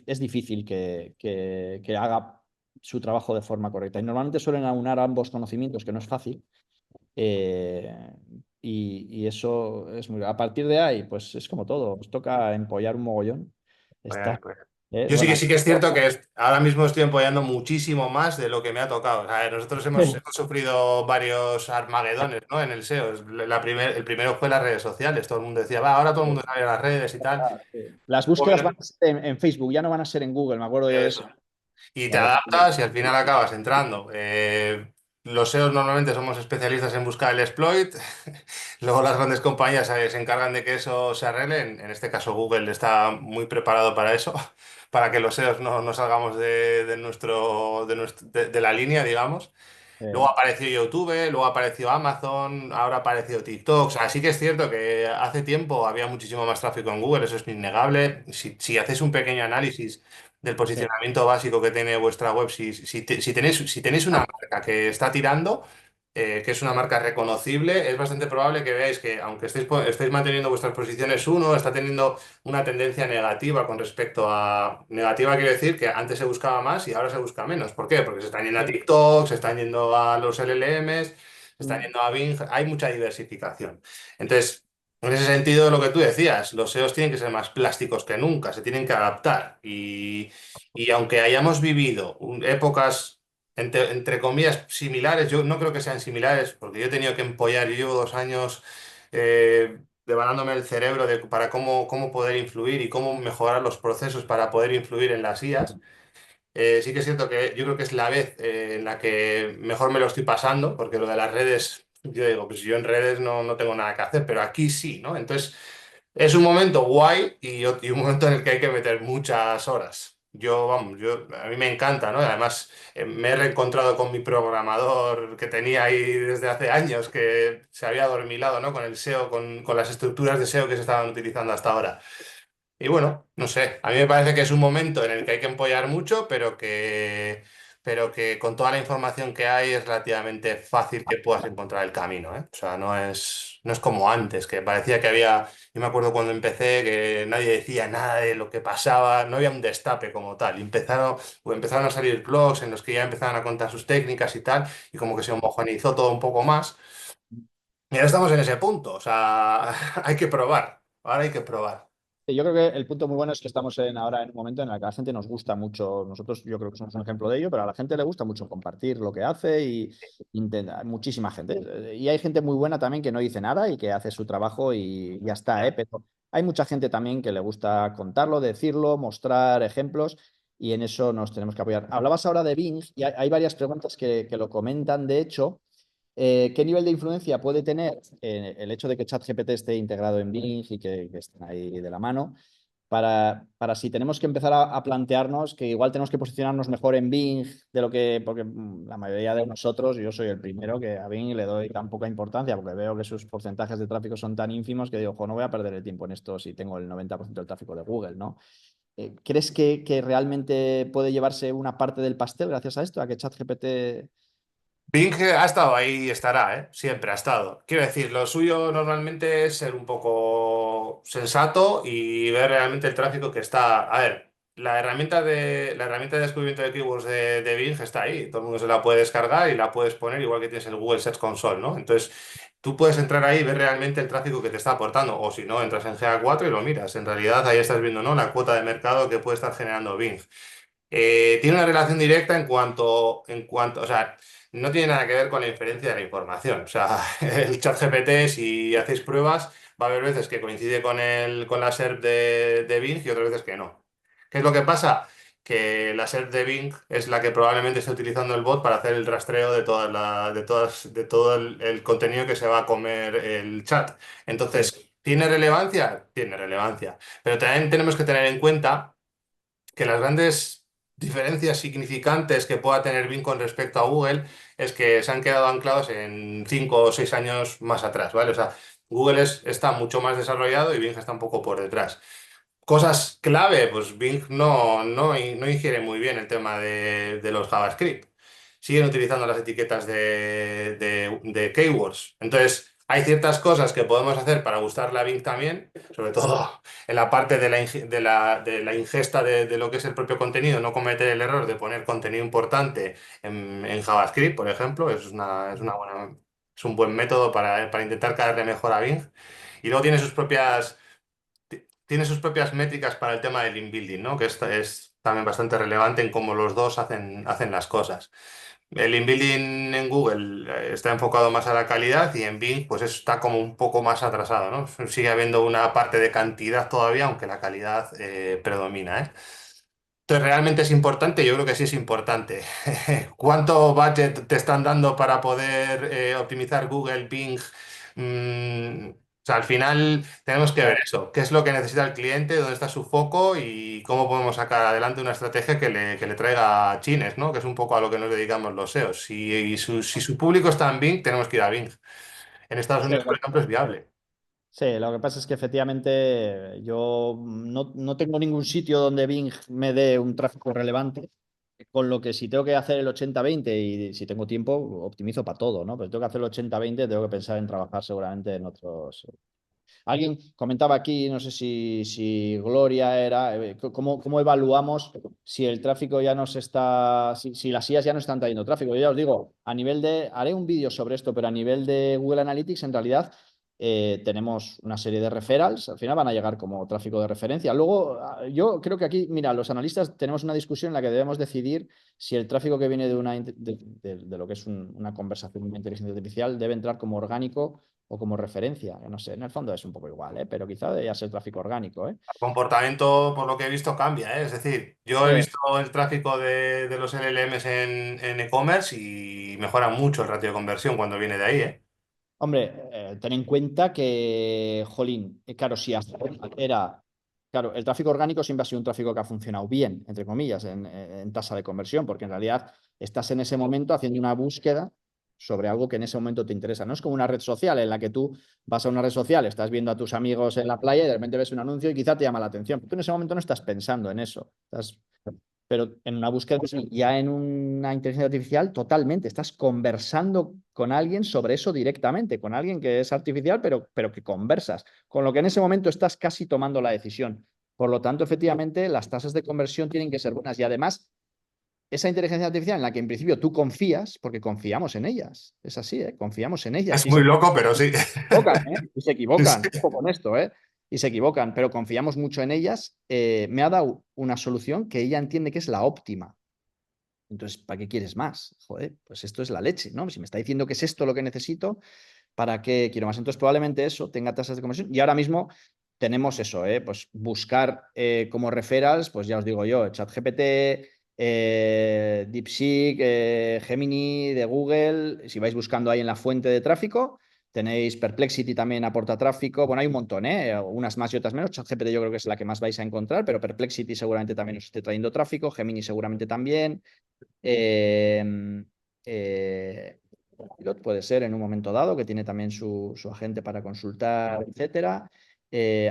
es difícil que haga su trabajo de forma correcta. Y normalmente suelen aunar ambos conocimientos, que no es fácil, eh, y eso es muy... A partir de ahí, pues es como todo, os toca empollar un mogollón. Está, Pues, yo sí bueno, que sí que es cierto que ahora mismo estoy apoyando muchísimo más de lo que me ha tocado. O sea, nosotros hemos sufrido varios armagedones, ¿no? En el SEO. El primero fue las redes sociales. Todo el mundo decía, va, ahora todo el mundo sale a las redes y tal. las búsquedas van a ser en Facebook, ya no van a ser en Google, me acuerdo yo de eso. Eso. Y te Vale. adaptas y al final acabas entrando. Los SEOs normalmente somos especialistas en buscar el exploit. Luego las grandes compañías se encargan de que eso se arregle. En este caso Google está muy preparado para eso, para que los SEOs no salgamos de la línea, digamos. Luego apareció YouTube, luego apareció Amazon, ahora apareció TikTok. O sea, sí que es cierto que hace tiempo había muchísimo más tráfico en Google, eso es innegable. Si hacéis un pequeño análisis del Sí, posicionamiento básico que tiene vuestra web, si tenéis una marca que está tirando, que es una marca reconocible, es bastante probable que veáis que, aunque estéis manteniendo vuestras posiciones uno, está teniendo una tendencia negativa con respecto a... Negativa quiere decir que antes se buscaba más y ahora se busca menos. ¿Por qué? Porque se están yendo a sí. TikTok, se están yendo a los LLMs, se están Mm. yendo a Bing, hay mucha diversificación. Entonces, en ese sentido, lo que tú decías, los SEOs tienen que ser más plásticos que nunca, se tienen que adaptar. Y aunque hayamos vivido épocas, entre comillas, similares, yo no creo que sean similares, porque yo he tenido que empollar, yo llevo 2 años devanándome el cerebro para cómo poder influir y cómo mejorar los procesos para poder influir en las IAs. Sí que es cierto que yo creo que es la vez en la que mejor me lo estoy pasando, porque lo de las redes, yo digo, pues yo en redes no tengo nada que hacer, pero aquí sí, ¿no? Entonces, es un momento guay y un momento en el que hay que meter muchas horas. Vamos, a mí me encanta, ¿no? Además, me he reencontrado con mi programador que tenía ahí desde hace años, que se había adormilado, ¿no? Con el SEO, con las estructuras de SEO que se estaban utilizando hasta ahora. Y bueno, no sé, a mí me parece que es un momento en el que hay que empollar mucho, pero que con toda la información que hay es relativamente fácil que puedas encontrar el camino, ¿eh? O sea, no es como antes, que parecía que había, yo me acuerdo cuando empecé que nadie decía nada de lo que pasaba, no había un destape como tal. Y empezaron a salir blogs en los que ya empezaban a contar sus técnicas y tal, y como que se homogeneizó todo un poco más. Y ahora estamos en ese punto, o sea, hay que probar, ahora hay que probar. Yo creo que el punto muy bueno es que estamos ahora en un momento en el que a la gente nos gusta mucho. Nosotros yo creo que somos un ejemplo de ello, pero a la gente le gusta mucho compartir lo que hace y intenta, muchísima gente. Y hay gente muy buena también que no dice nada y que hace su trabajo y ya está, ¿eh? Pero hay mucha gente también que le gusta contarlo, decirlo, mostrar ejemplos y en eso nos tenemos que apoyar. Hablabas ahora de Bing y hay varias preguntas que lo comentan, de hecho. ¿Qué nivel de influencia puede tener el hecho de que ChatGPT esté integrado en Bing y que estén ahí de la mano? Para si tenemos que empezar a plantearnos que igual tenemos que posicionarnos mejor en Bing de lo que, porque la mayoría de nosotros, yo soy el primero que a Bing le doy tan poca importancia porque veo que sus porcentajes de tráfico son tan ínfimos que digo, "Jo, no voy a perder el tiempo en esto si tengo el 90% del tráfico de Google, ¿no? ¿Crees que realmente puede llevarse una parte del pastel gracias a esto, a que ChatGPT... Bing ha estado ahí y estará, ¿eh? Siempre ha estado. Quiero decir, lo suyo normalmente es ser un poco sensato y ver realmente el tráfico que está. A ver, la herramienta de descubrimiento de keywords de Bing está ahí. Todo el mundo se la puede descargar y la puedes poner igual que tienes el Google Search Console, ¿no? Entonces, tú puedes entrar ahí y ver realmente el tráfico que te está aportando. O si no, entras en GA4 y lo miras. En realidad, ahí estás viendo, ¿no? La cuota de mercado que puede estar generando Bing. Tiene una relación directa o sea, no tiene nada que ver con la inferencia de la información. O sea, el chat GPT, si hacéis pruebas, va a haber veces que coincide con la SERP de Bing y otras veces que no. ¿Qué es lo que pasa? Que la SERP de Bing es la que probablemente esté utilizando el bot para hacer el rastreo de todo el contenido que se va a comer el chat. Sí, Entonces, ¿tiene relevancia? Tiene relevancia. Pero también tenemos que tener en cuenta que las grandes diferencias significantes que pueda tener Bing con respecto a Google es que se han quedado anclados en 5 o 6 años más atrás, ¿vale? O sea, está mucho más desarrollado y Bing está un poco por detrás. Cosas clave, pues Bing no ingiere muy bien el tema de los JavaScript. Siguen utilizando las etiquetas de keywords. Entonces, hay ciertas cosas que podemos hacer para gustarle a Bing también, sobre todo en la parte de la ingesta de lo que es el propio contenido, no cometer el error de poner contenido importante en JavaScript, por ejemplo. Es un buen método para intentar caerle mejor a Bing. Y luego tiene sus propias métricas para el tema del inbuilding, ¿no? Que es también bastante relevante en cómo los dos hacen las cosas. El inbuilding en Google está enfocado más a la calidad y en Bing pues está como un poco más atrasado, ¿no? Sigue habiendo una parte de cantidad todavía, aunque la calidad predomina, ¿eh? Entonces, ¿realmente es importante? Yo creo que sí es importante. ¿Cuánto budget te están dando para poder optimizar Google, Bing? O sea, al final tenemos que ver claro. eso. ¿Qué es lo que necesita el cliente? ¿Dónde está su foco? Y cómo podemos sacar adelante una estrategia que le traiga chines, ¿no? Que es un poco a lo que nos dedicamos los SEOs. Si su público está en Bing, tenemos que ir a Bing. En Estados Sí, Unidos, por ejemplo, es viable. sí, lo que pasa es que efectivamente yo no tengo ningún sitio donde Bing me dé un tráfico relevante, con lo que si tengo que hacer el 80-20 y si tengo tiempo, optimizo para todo, ¿no? Pero si tengo que hacer el 80-20, tengo que pensar en trabajar seguramente en otros. Alguien comentaba aquí, no sé si Gloria era, ¿cómo evaluamos si el tráfico ya nos está, si las IAs ya no están trayendo tráfico? Yo ya os digo, haré un vídeo sobre esto, pero a nivel de Google Analytics, en realidad tenemos una serie de referrals, al final van a llegar como tráfico de referencia. Luego, yo creo que aquí, mira, los analistas tenemos una discusión en la que debemos decidir si el tráfico que viene de lo que es una conversación de inteligencia artificial debe entrar como orgánico o como referencia. Yo no sé, en el fondo es un poco igual, ¿eh? Pero quizá debería ser tráfico orgánico, ¿eh? El comportamiento, por lo que he visto, cambia, ¿eh? Es decir, yo he Sí. visto el tráfico de los LLMs en e-commerce y mejora mucho el ratio de conversión cuando viene de ahí, ¿eh? Hombre, ten en cuenta que, jolín, claro, si hasta ahora claro, el tráfico orgánico siempre ha sido un tráfico que ha funcionado bien, entre comillas, en tasa de conversión, porque en realidad estás en ese momento haciendo una búsqueda sobre algo que en ese momento te interesa. No es como una red social en la que tú vas a una red social, estás viendo a tus amigos en la playa y de repente ves un anuncio y quizá te llama la atención. Tú en ese momento no estás pensando en eso. Pero en una búsqueda, pues, ya en una inteligencia artificial, totalmente. Estás conversando con alguien sobre eso directamente, con alguien que es artificial, pero que conversas. Con lo que en ese momento estás casi tomando la decisión. Por lo tanto, efectivamente, las tasas de conversión tienen que ser buenas. Y además, esa inteligencia artificial en la que en principio tú confías, porque confiamos en ellas. Es así, ¿eh? Confiamos en ellas. Es muy loco, pero sí. Equivocan, ¿eh? Y se Sí. equivocan. Ojo con esto, ¿eh? y se equivocan, pero confiamos mucho en ellas. Me ha dado una solución que ella entiende que es la óptima. Entonces, ¿para qué quieres más? Joder, pues esto es la leche, ¿no? Si me está diciendo que es esto lo que necesito, ¿para qué quiero más? Entonces, probablemente eso tenga tasas de conversión. Y ahora mismo tenemos eso, pues buscar como referrals, pues ya os digo yo, ChatGPT, DeepSeek, Gemini de Google. Si vais buscando ahí en la fuente de tráfico, tenéis Perplexity también aporta tráfico. Bueno, hay un montón, unas más y otras menos. ChatGPT yo creo que es la que más vais a encontrar, pero Perplexity seguramente también os esté trayendo tráfico, Gemini seguramente también. Eh, eh, Pilot puede ser en un momento dado, que tiene también su agente para consultar, etcétera.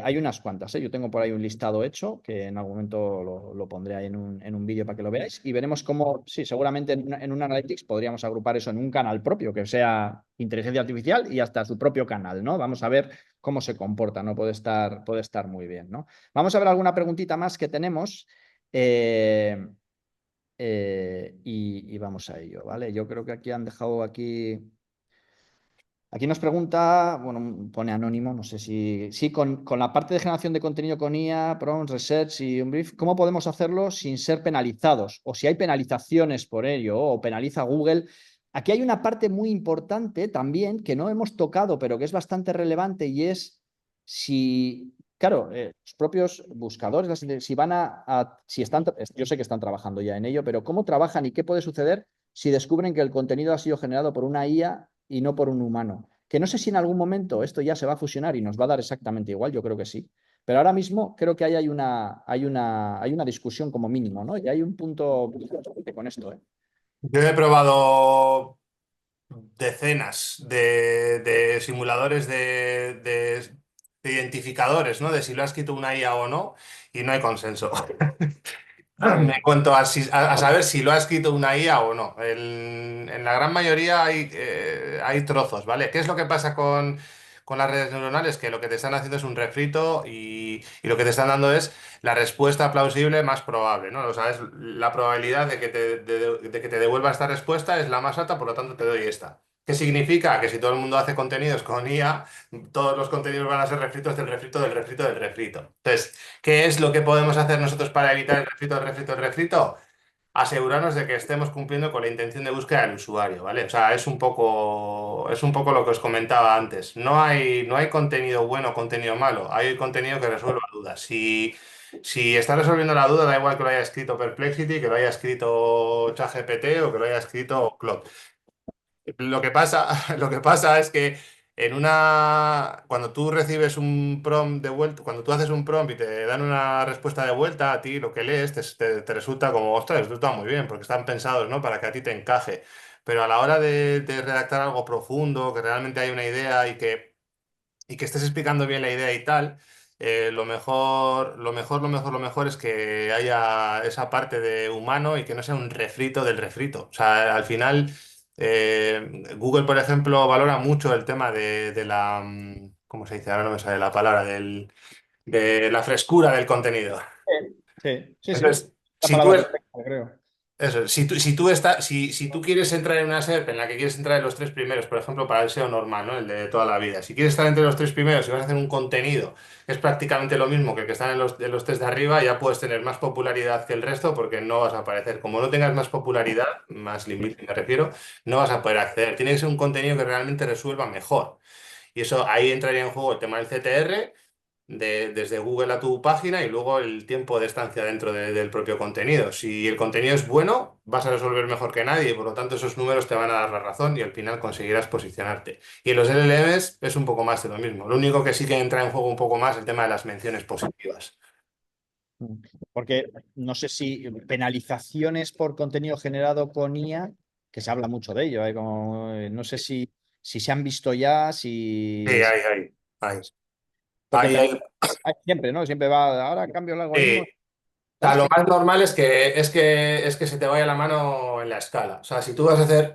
Hay unas cuantas, yo tengo por ahí un listado hecho que en algún momento lo pondré ahí en un vídeo para que lo veáis y veremos cómo, sí, seguramente en un Analytics podríamos agrupar eso en un canal propio que sea inteligencia artificial y hasta su propio canal, ¿no? Vamos a ver cómo se comporta, ¿no? Puede estar muy bien, ¿no? Vamos a ver alguna preguntita más que tenemos. Y vamos a ello, ¿vale? Yo creo que aquí han dejado aquí. Aquí nos pregunta, bueno, pone anónimo, no sé si. Sí, con la parte de generación de contenido con IA, prompts, research y un brief, ¿cómo podemos hacerlo sin ser penalizados? O si hay penalizaciones por ello, o penaliza Google. Aquí hay una parte muy importante también que no hemos tocado, pero que es bastante relevante y es si, claro, los propios buscadores, si van si están, yo sé que están trabajando ya en ello, pero ¿cómo trabajan y qué puede suceder si descubren que el contenido ha sido generado por una IA y no por un humano? Que no sé si en algún momento esto ya se va a fusionar y nos va a dar exactamente igual, yo creo que sí. Pero ahora mismo creo que hay una discusión como mínimo, ¿no? Y hay un punto con esto, ¿eh? Yo he probado decenas de simuladores de identificadores, ¿no? De si lo ha escrito una IA o no, y no hay consenso. Me cuento a saber si lo ha escrito una IA o no. En la gran mayoría hay trozos, ¿vale? ¿Qué es lo que pasa con las redes neuronales? Que lo que te están haciendo es un refrito y lo que te están dando es la respuesta plausible más probable, ¿no? O sea, es la probabilidad de que te devuelva esta respuesta es la más alta, por lo tanto te doy esta. ¿Qué significa? Que si todo el mundo hace contenidos con IA, todos los contenidos van a ser refritos del refrito del refrito del refrito. Entonces, ¿qué es lo que podemos hacer nosotros para evitar el refrito, el refrito, el refrito? Asegurarnos de que estemos cumpliendo con la intención de búsqueda del usuario, ¿vale? O sea, es un poco lo que os comentaba antes. No hay contenido bueno o contenido malo, hay contenido que resuelva dudas. Si está resolviendo la duda, da igual que lo haya escrito Perplexity, que lo haya escrito ChatGPT o que lo haya escrito Claude. Lo que pasa es que cuando tú recibes un prompt de vuelta, cuando tú haces un prompt y te dan una respuesta de vuelta, a ti lo que lees te resulta como, ostras, esto está muy bien, porque están pensados, ¿no? Para que a ti te encaje. Pero a la hora de redactar algo profundo, que realmente hay una idea y que estés explicando bien la idea y tal, lo mejor es que haya esa parte de humano y que no sea un refrito del refrito. O sea, al final, Google, por ejemplo, valora mucho el tema de la, ¿cómo se dice? Ahora no me sale la palabra, de la frescura del contenido. Sí, sí, sí. Entonces, La si tú, palabra es- perfecta, creo. eso, si tú quieres entrar en una SERP en la que quieres entrar en los tres primeros, por ejemplo, para el SEO normal, ¿no? El de toda la vida. Si quieres estar entre los tres primeros y vas a hacer un contenido que es prácticamente lo mismo que el que están en los tres de arriba, ya puedes tener más popularidad que el resto porque no vas a aparecer. Como no tengas más popularidad, más límite me refiero, no vas a poder acceder. Tiene que ser un contenido que realmente resuelva mejor. Y eso ahí entraría en juego el tema del CTR desde Google a tu página y luego el tiempo de estancia dentro del propio contenido. Si el contenido es bueno, vas a resolver mejor que nadie y por lo tanto esos números te van a dar la razón y al final conseguirás posicionarte. Y en los LLMs es un poco más de lo mismo. Lo único que sí que entra en juego un poco más el tema de las menciones positivas. Porque no sé si penalizaciones por contenido generado con IA, que se habla mucho de ello, no sé si se han visto ya, Sí, si. hay. Porque Hay, hay. hay siempre, ¿no? Siempre va, ahora cambio el Sí. algoritmo. O sea, ¿Sabes lo qué? más normal es que se te vaya la mano en la escala. O sea, si tú vas a hacer,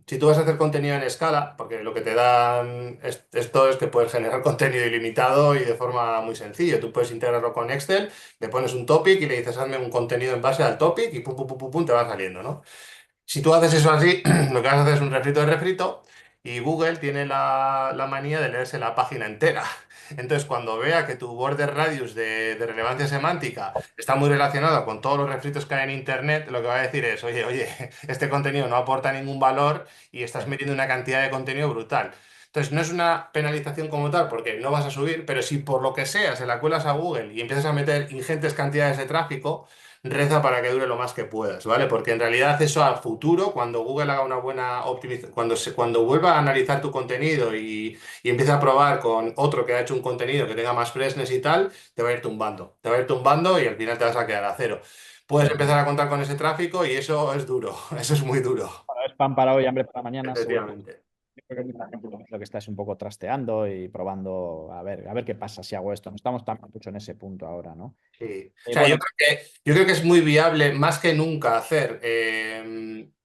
si tú vas a hacer contenido en escala, porque lo que te dan esto es que puedes generar contenido ilimitado y de forma muy sencilla. Tú puedes integrarlo con Excel, le pones un topic y le dices, hazme un contenido en base al topic y pum, pum, pum, pum, pum, te va saliendo, ¿no? Si tú haces eso así, lo que vas a hacer es un refrito de refrito y Google tiene la manía de leerse la página entera. Entonces, cuando vea que tu border radius de relevancia semántica está muy relacionado con todos los refritos que hay en Internet, lo que va a decir es, oye, este contenido no aporta ningún valor y estás metiendo una cantidad de contenido brutal. Entonces, no es una penalización como tal, porque no vas a subir, pero si por lo que sea se la cuelas a Google y empiezas a meter ingentes cantidades de tráfico, reza para que dure lo más que puedas, ¿vale? Porque en realidad eso al futuro, cuando Google haga una buena optimización, cuando vuelva a analizar tu contenido y empiece a probar con otro que ha hecho un contenido que tenga más freshness y tal, te va a ir tumbando. Te va a ir tumbando y al final te vas a quedar a cero. Puedes empezar a contar con ese tráfico y eso es duro, eso es muy duro, Bueno, es pan para hoy, hambre para mañana, seguro. efectivamente. Yo creo que mucha gente lo que está es un poco trasteando y probando a ver qué pasa si hago esto. No estamos tan mucho en ese punto ahora, ¿no? Sí. O sea, Bueno, yo creo que es muy viable más que nunca hacer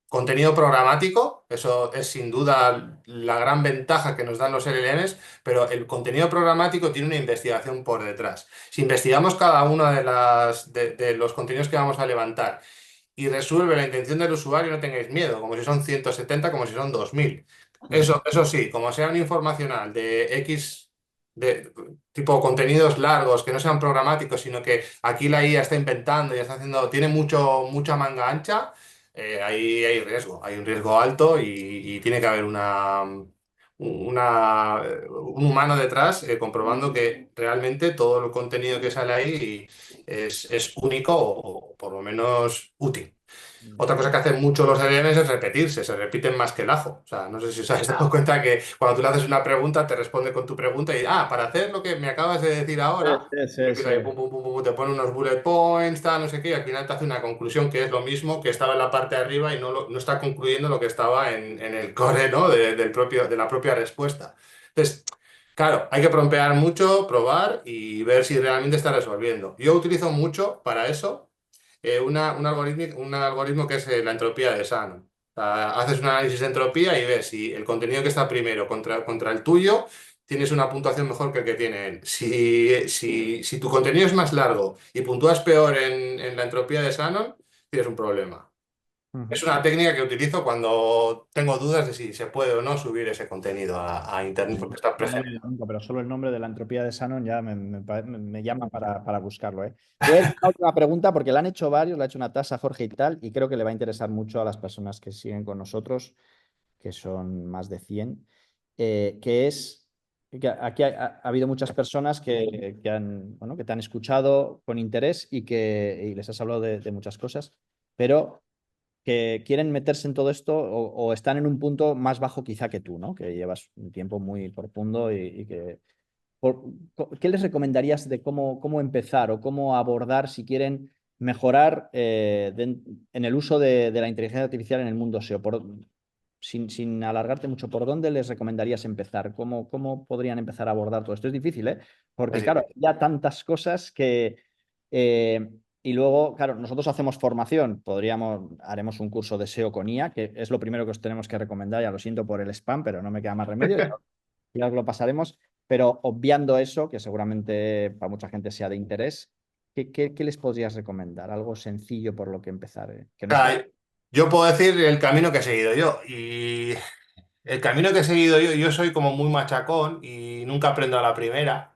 contenido programático. Eso es sin duda la gran ventaja que nos dan los LLMs, pero el contenido programático tiene una investigación por detrás. Si investigamos cada uno de los contenidos que vamos a levantar y resuelve la intención del usuario, no tengáis miedo, como si son 170, como si son 2000. Eso sí, como sea un informacional de X, de tipo contenidos largos, que no sean programáticos, sino que aquí la IA está inventando y está haciendo, tiene mucha manga ancha, ahí hay riesgo, hay un riesgo alto y tiene que haber un humano detrás comprobando que realmente todo el contenido que sale ahí es único o por lo menos útil. Otra cosa que hacen mucho los LLMs es repetirse, se repiten más que el ajo. O sea, no sé si os habéis dado cuenta que cuando tú le haces una pregunta, te responde con tu pregunta y, para hacer lo que me acabas de decir ahora, sí, y sí, empieza ahí, sí. pum, pum, pum, pum, te pone unos bullet points, tal, no sé qué, y al final te hace una conclusión que es lo mismo que estaba en la parte de arriba y no está concluyendo lo que estaba en el core, ¿no? De la propia respuesta. Entonces, claro, hay que prompear mucho, probar y ver si realmente está resolviendo. Yo utilizo mucho para eso un algoritmo que es la entropía de Shannon. O sea, haces un análisis de entropía y ves si el contenido que está primero contra el tuyo tienes una puntuación mejor que el que tiene él. Si tu contenido es más largo y puntúas peor en la entropía de Shannon, tienes un problema. Es Ujú. una técnica que utilizo cuando tengo dudas de si se puede o no subir ese contenido a Internet porque está No lo he presente. oído nunca, pero solo el nombre de la entropía de Shannon ya me llama para buscarlo, ¿eh? Te voy a decir una última pregunta porque la han hecho varios, la ha hecho una tasa Jorge y tal, y creo que le va a interesar mucho a las personas que siguen con nosotros, que son más de 100, que es que aquí ha habido muchas personas que han, bueno, que te han escuchado con interés y les has hablado de muchas cosas, pero que quieren meterse en todo esto o están en un punto más bajo quizá que tú, ¿no? Que llevas un tiempo muy profundo y que... ¿Qué les recomendarías de cómo empezar o cómo abordar si quieren mejorar en el uso de la inteligencia artificial en el mundo SEO? Sin alargarte mucho, ¿por dónde les recomendarías empezar? ¿Cómo podrían empezar a abordar todo esto? Es difícil, ¿eh? Porque, Es claro, difícil. ya tantas cosas que... eh, y luego, claro, nosotros hacemos formación, haremos un curso de SEO con IA, que es lo primero que os tenemos que recomendar, ya lo siento por el spam, pero no me queda más remedio, ya os lo pasaremos, pero obviando eso, que seguramente para mucha gente sea de interés, ¿qué les podrías recomendar? Algo sencillo por lo que empezar, que O no sea... sea, yo puedo decir el camino que he seguido yo y el camino que he seguido yo soy como muy machacón y nunca aprendo a la primera.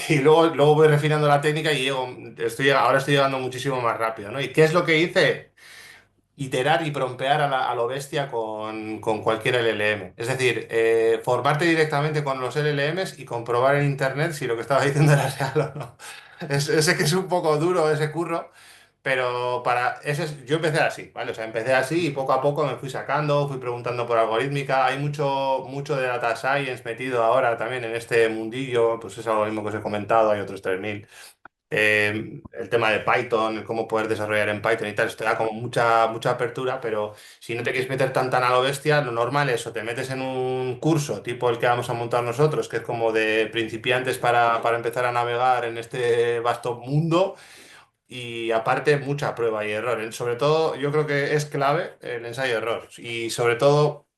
Y luego voy refinando la técnica y ahora estoy llegando muchísimo más rápido, ¿no? ¿Y qué es lo que hice? Iterar y prompear a lo bestia con cualquier LLM. Es decir, formarte directamente con los LLMs y comprobar en internet si lo que estaba diciendo era real o no. Sé que es un poco duro ese curro, pero yo empecé así, ¿vale? O sea, empecé así y poco a poco me fui sacando, fui preguntando por algorítmica. Hay mucho de data science metido ahora también en este mundillo, pues es algo mismo que os he comentado, hay otros 3000. El tema de Python, el cómo poder desarrollar en Python y tal, esto te da como mucha apertura, pero si no te quieres meter tan a lo bestia, lo normal es o te metes en un curso tipo el que vamos a montar nosotros, que es como de principiantes para empezar a navegar en este vasto mundo, y aparte mucha prueba y error. Sobre todo, yo creo que es clave el ensayo-error y sobre todo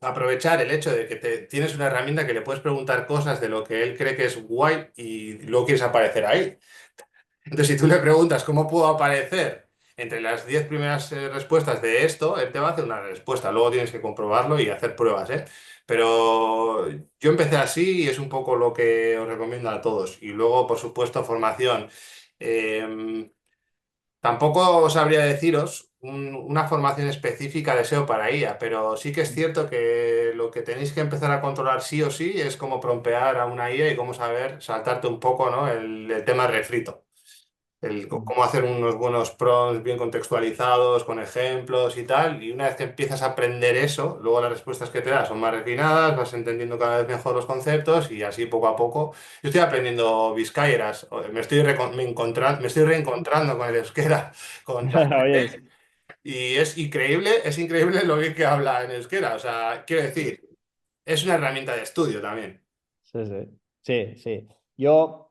aprovechar el hecho de que tienes una herramienta que le puedes preguntar cosas de lo que él cree que es guay y luego quieres aparecer ahí. Entonces, si tú le preguntas cómo puedo aparecer entre las 10 primeras respuestas de esto, él te va a hacer una respuesta. Luego tienes que comprobarlo y hacer pruebas, ¿eh? Pero yo empecé así y es un poco lo que os recomiendo a todos. Y luego, por supuesto, formación. Eh, Tampoco sabría deciros una formación específica de SEO para IA, pero sí que es cierto que lo que tenéis que empezar a controlar sí o sí es cómo prompear a una IA y cómo saber saltarte un poco, ¿no? El tema refrito. Cómo hacer unos buenos prompts bien contextualizados, con ejemplos y tal. Y una vez que empiezas a aprender eso, luego las respuestas que te das son más refinadas, vas entendiendo cada vez mejor los conceptos y así poco a poco. Yo estoy aprendiendo Vizcayeras, me estoy reencontrando con el euskera, con Oye, ChatGPT, y es increíble lo bien que habla en euskera. O sea, quiero decir, es una herramienta de estudio también. sí, sí. Sí, sí. Yo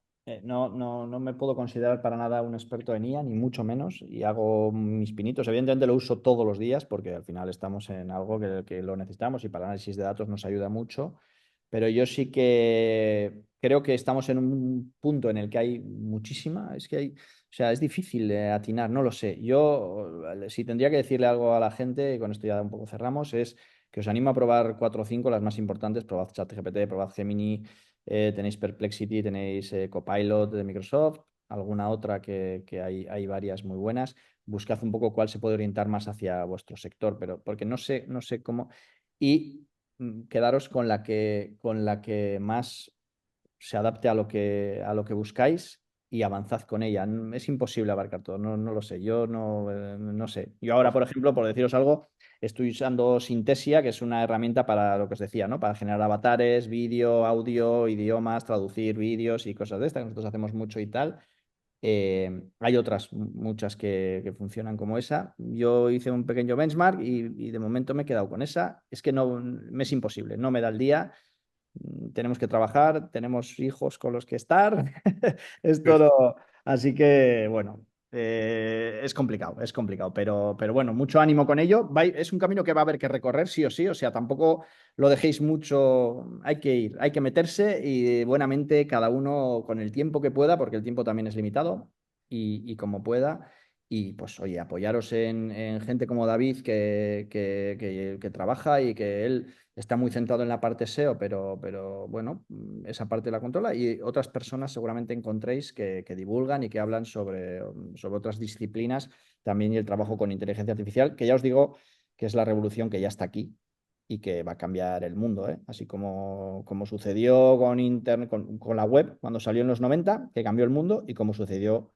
no me puedo considerar para nada un experto en IA, ni mucho menos, y hago mis pinitos. Evidentemente lo uso todos los días porque al final estamos en algo que lo necesitamos y para el análisis de datos nos ayuda mucho. Pero yo sí que creo que estamos en un punto en el que hay muchísima, es que hay, o sea, es difícil atinar, no lo sé. Yo, si tendría que decirle algo a la gente, y con esto ya un poco cerramos, es que os animo a probar cuatro o cinco, las más importantes, probad ChatGPT, probad Gemini, tenéis Perplexity, tenéis Copilot de Microsoft, alguna otra que hay varias muy buenas. Buscad un poco cuál se puede orientar más hacia vuestro sector, pero porque no sé cómo. Y quedaros con la que más se adapte a lo que buscáis y avanzad con ella. Es imposible abarcar todo, no lo sé. Yo no sé. Yo ahora, por ejemplo, por deciros algo, estoy usando Synthesia, que es una herramienta para lo que os decía, ¿no? Para generar avatares, vídeo, audio, idiomas, traducir vídeos y cosas de estas, que nosotros hacemos mucho y tal. Hay otras muchas que funcionan como esa. Yo hice un pequeño benchmark y de momento me he quedado con esa. Es que no, me es imposible, no me da el día. Tenemos que trabajar, tenemos hijos con los que estar. Esto no. Así que, bueno, es complicado, pero bueno, mucho ánimo con ello. Es un camino que va a haber que recorrer, sí o sí, o sea, tampoco lo dejéis mucho, hay que ir, hay que meterse y buenamente cada uno con el tiempo que pueda, porque el tiempo también es limitado y como pueda. Y pues, oye, apoyaros en gente como David que trabaja y que él está muy centrado en la parte SEO, pero bueno, esa parte la controla y otras personas seguramente encontréis que divulgan y que hablan sobre otras disciplinas también y el trabajo con inteligencia artificial, que ya os digo que es la revolución que ya está aquí y que va a cambiar el mundo, ¿eh? Así como sucedió con Internet, con la web cuando salió en los 90 que cambió el mundo, y como sucedió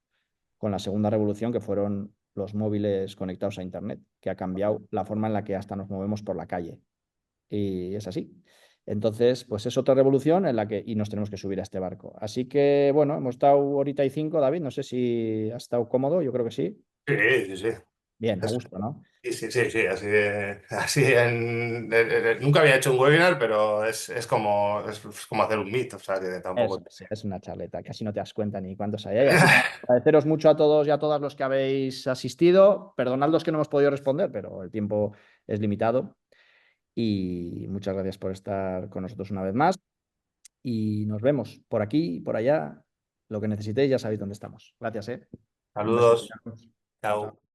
con la segunda revolución, que fueron los móviles conectados a Internet, que ha cambiado la forma en la que hasta nos movemos por la calle. Y es así. Entonces, pues es otra revolución en la que y nos tenemos que subir a este barco. Así que, bueno, hemos estado horita y cinco, David. No sé si has estado cómodo, yo creo que sí. Sí, sí, sí. Bien, a Es- gusto, ¿no? Sí, sí, sí, sí, así nunca había hecho un webinar, pero es como hacer un meet, o sea que tampoco. Es una charleta, casi no te das cuenta ni cuántos hay. Así que agradeceros mucho a todos y a todas los que habéis asistido. Perdonad los que no hemos podido responder, pero el tiempo es limitado. Y muchas gracias por estar con nosotros una vez más. Y nos vemos por aquí y por allá. Lo que necesitéis, ya sabéis dónde estamos. Gracias, ¿eh? Un beso. Saludos, Chao, chao. chao.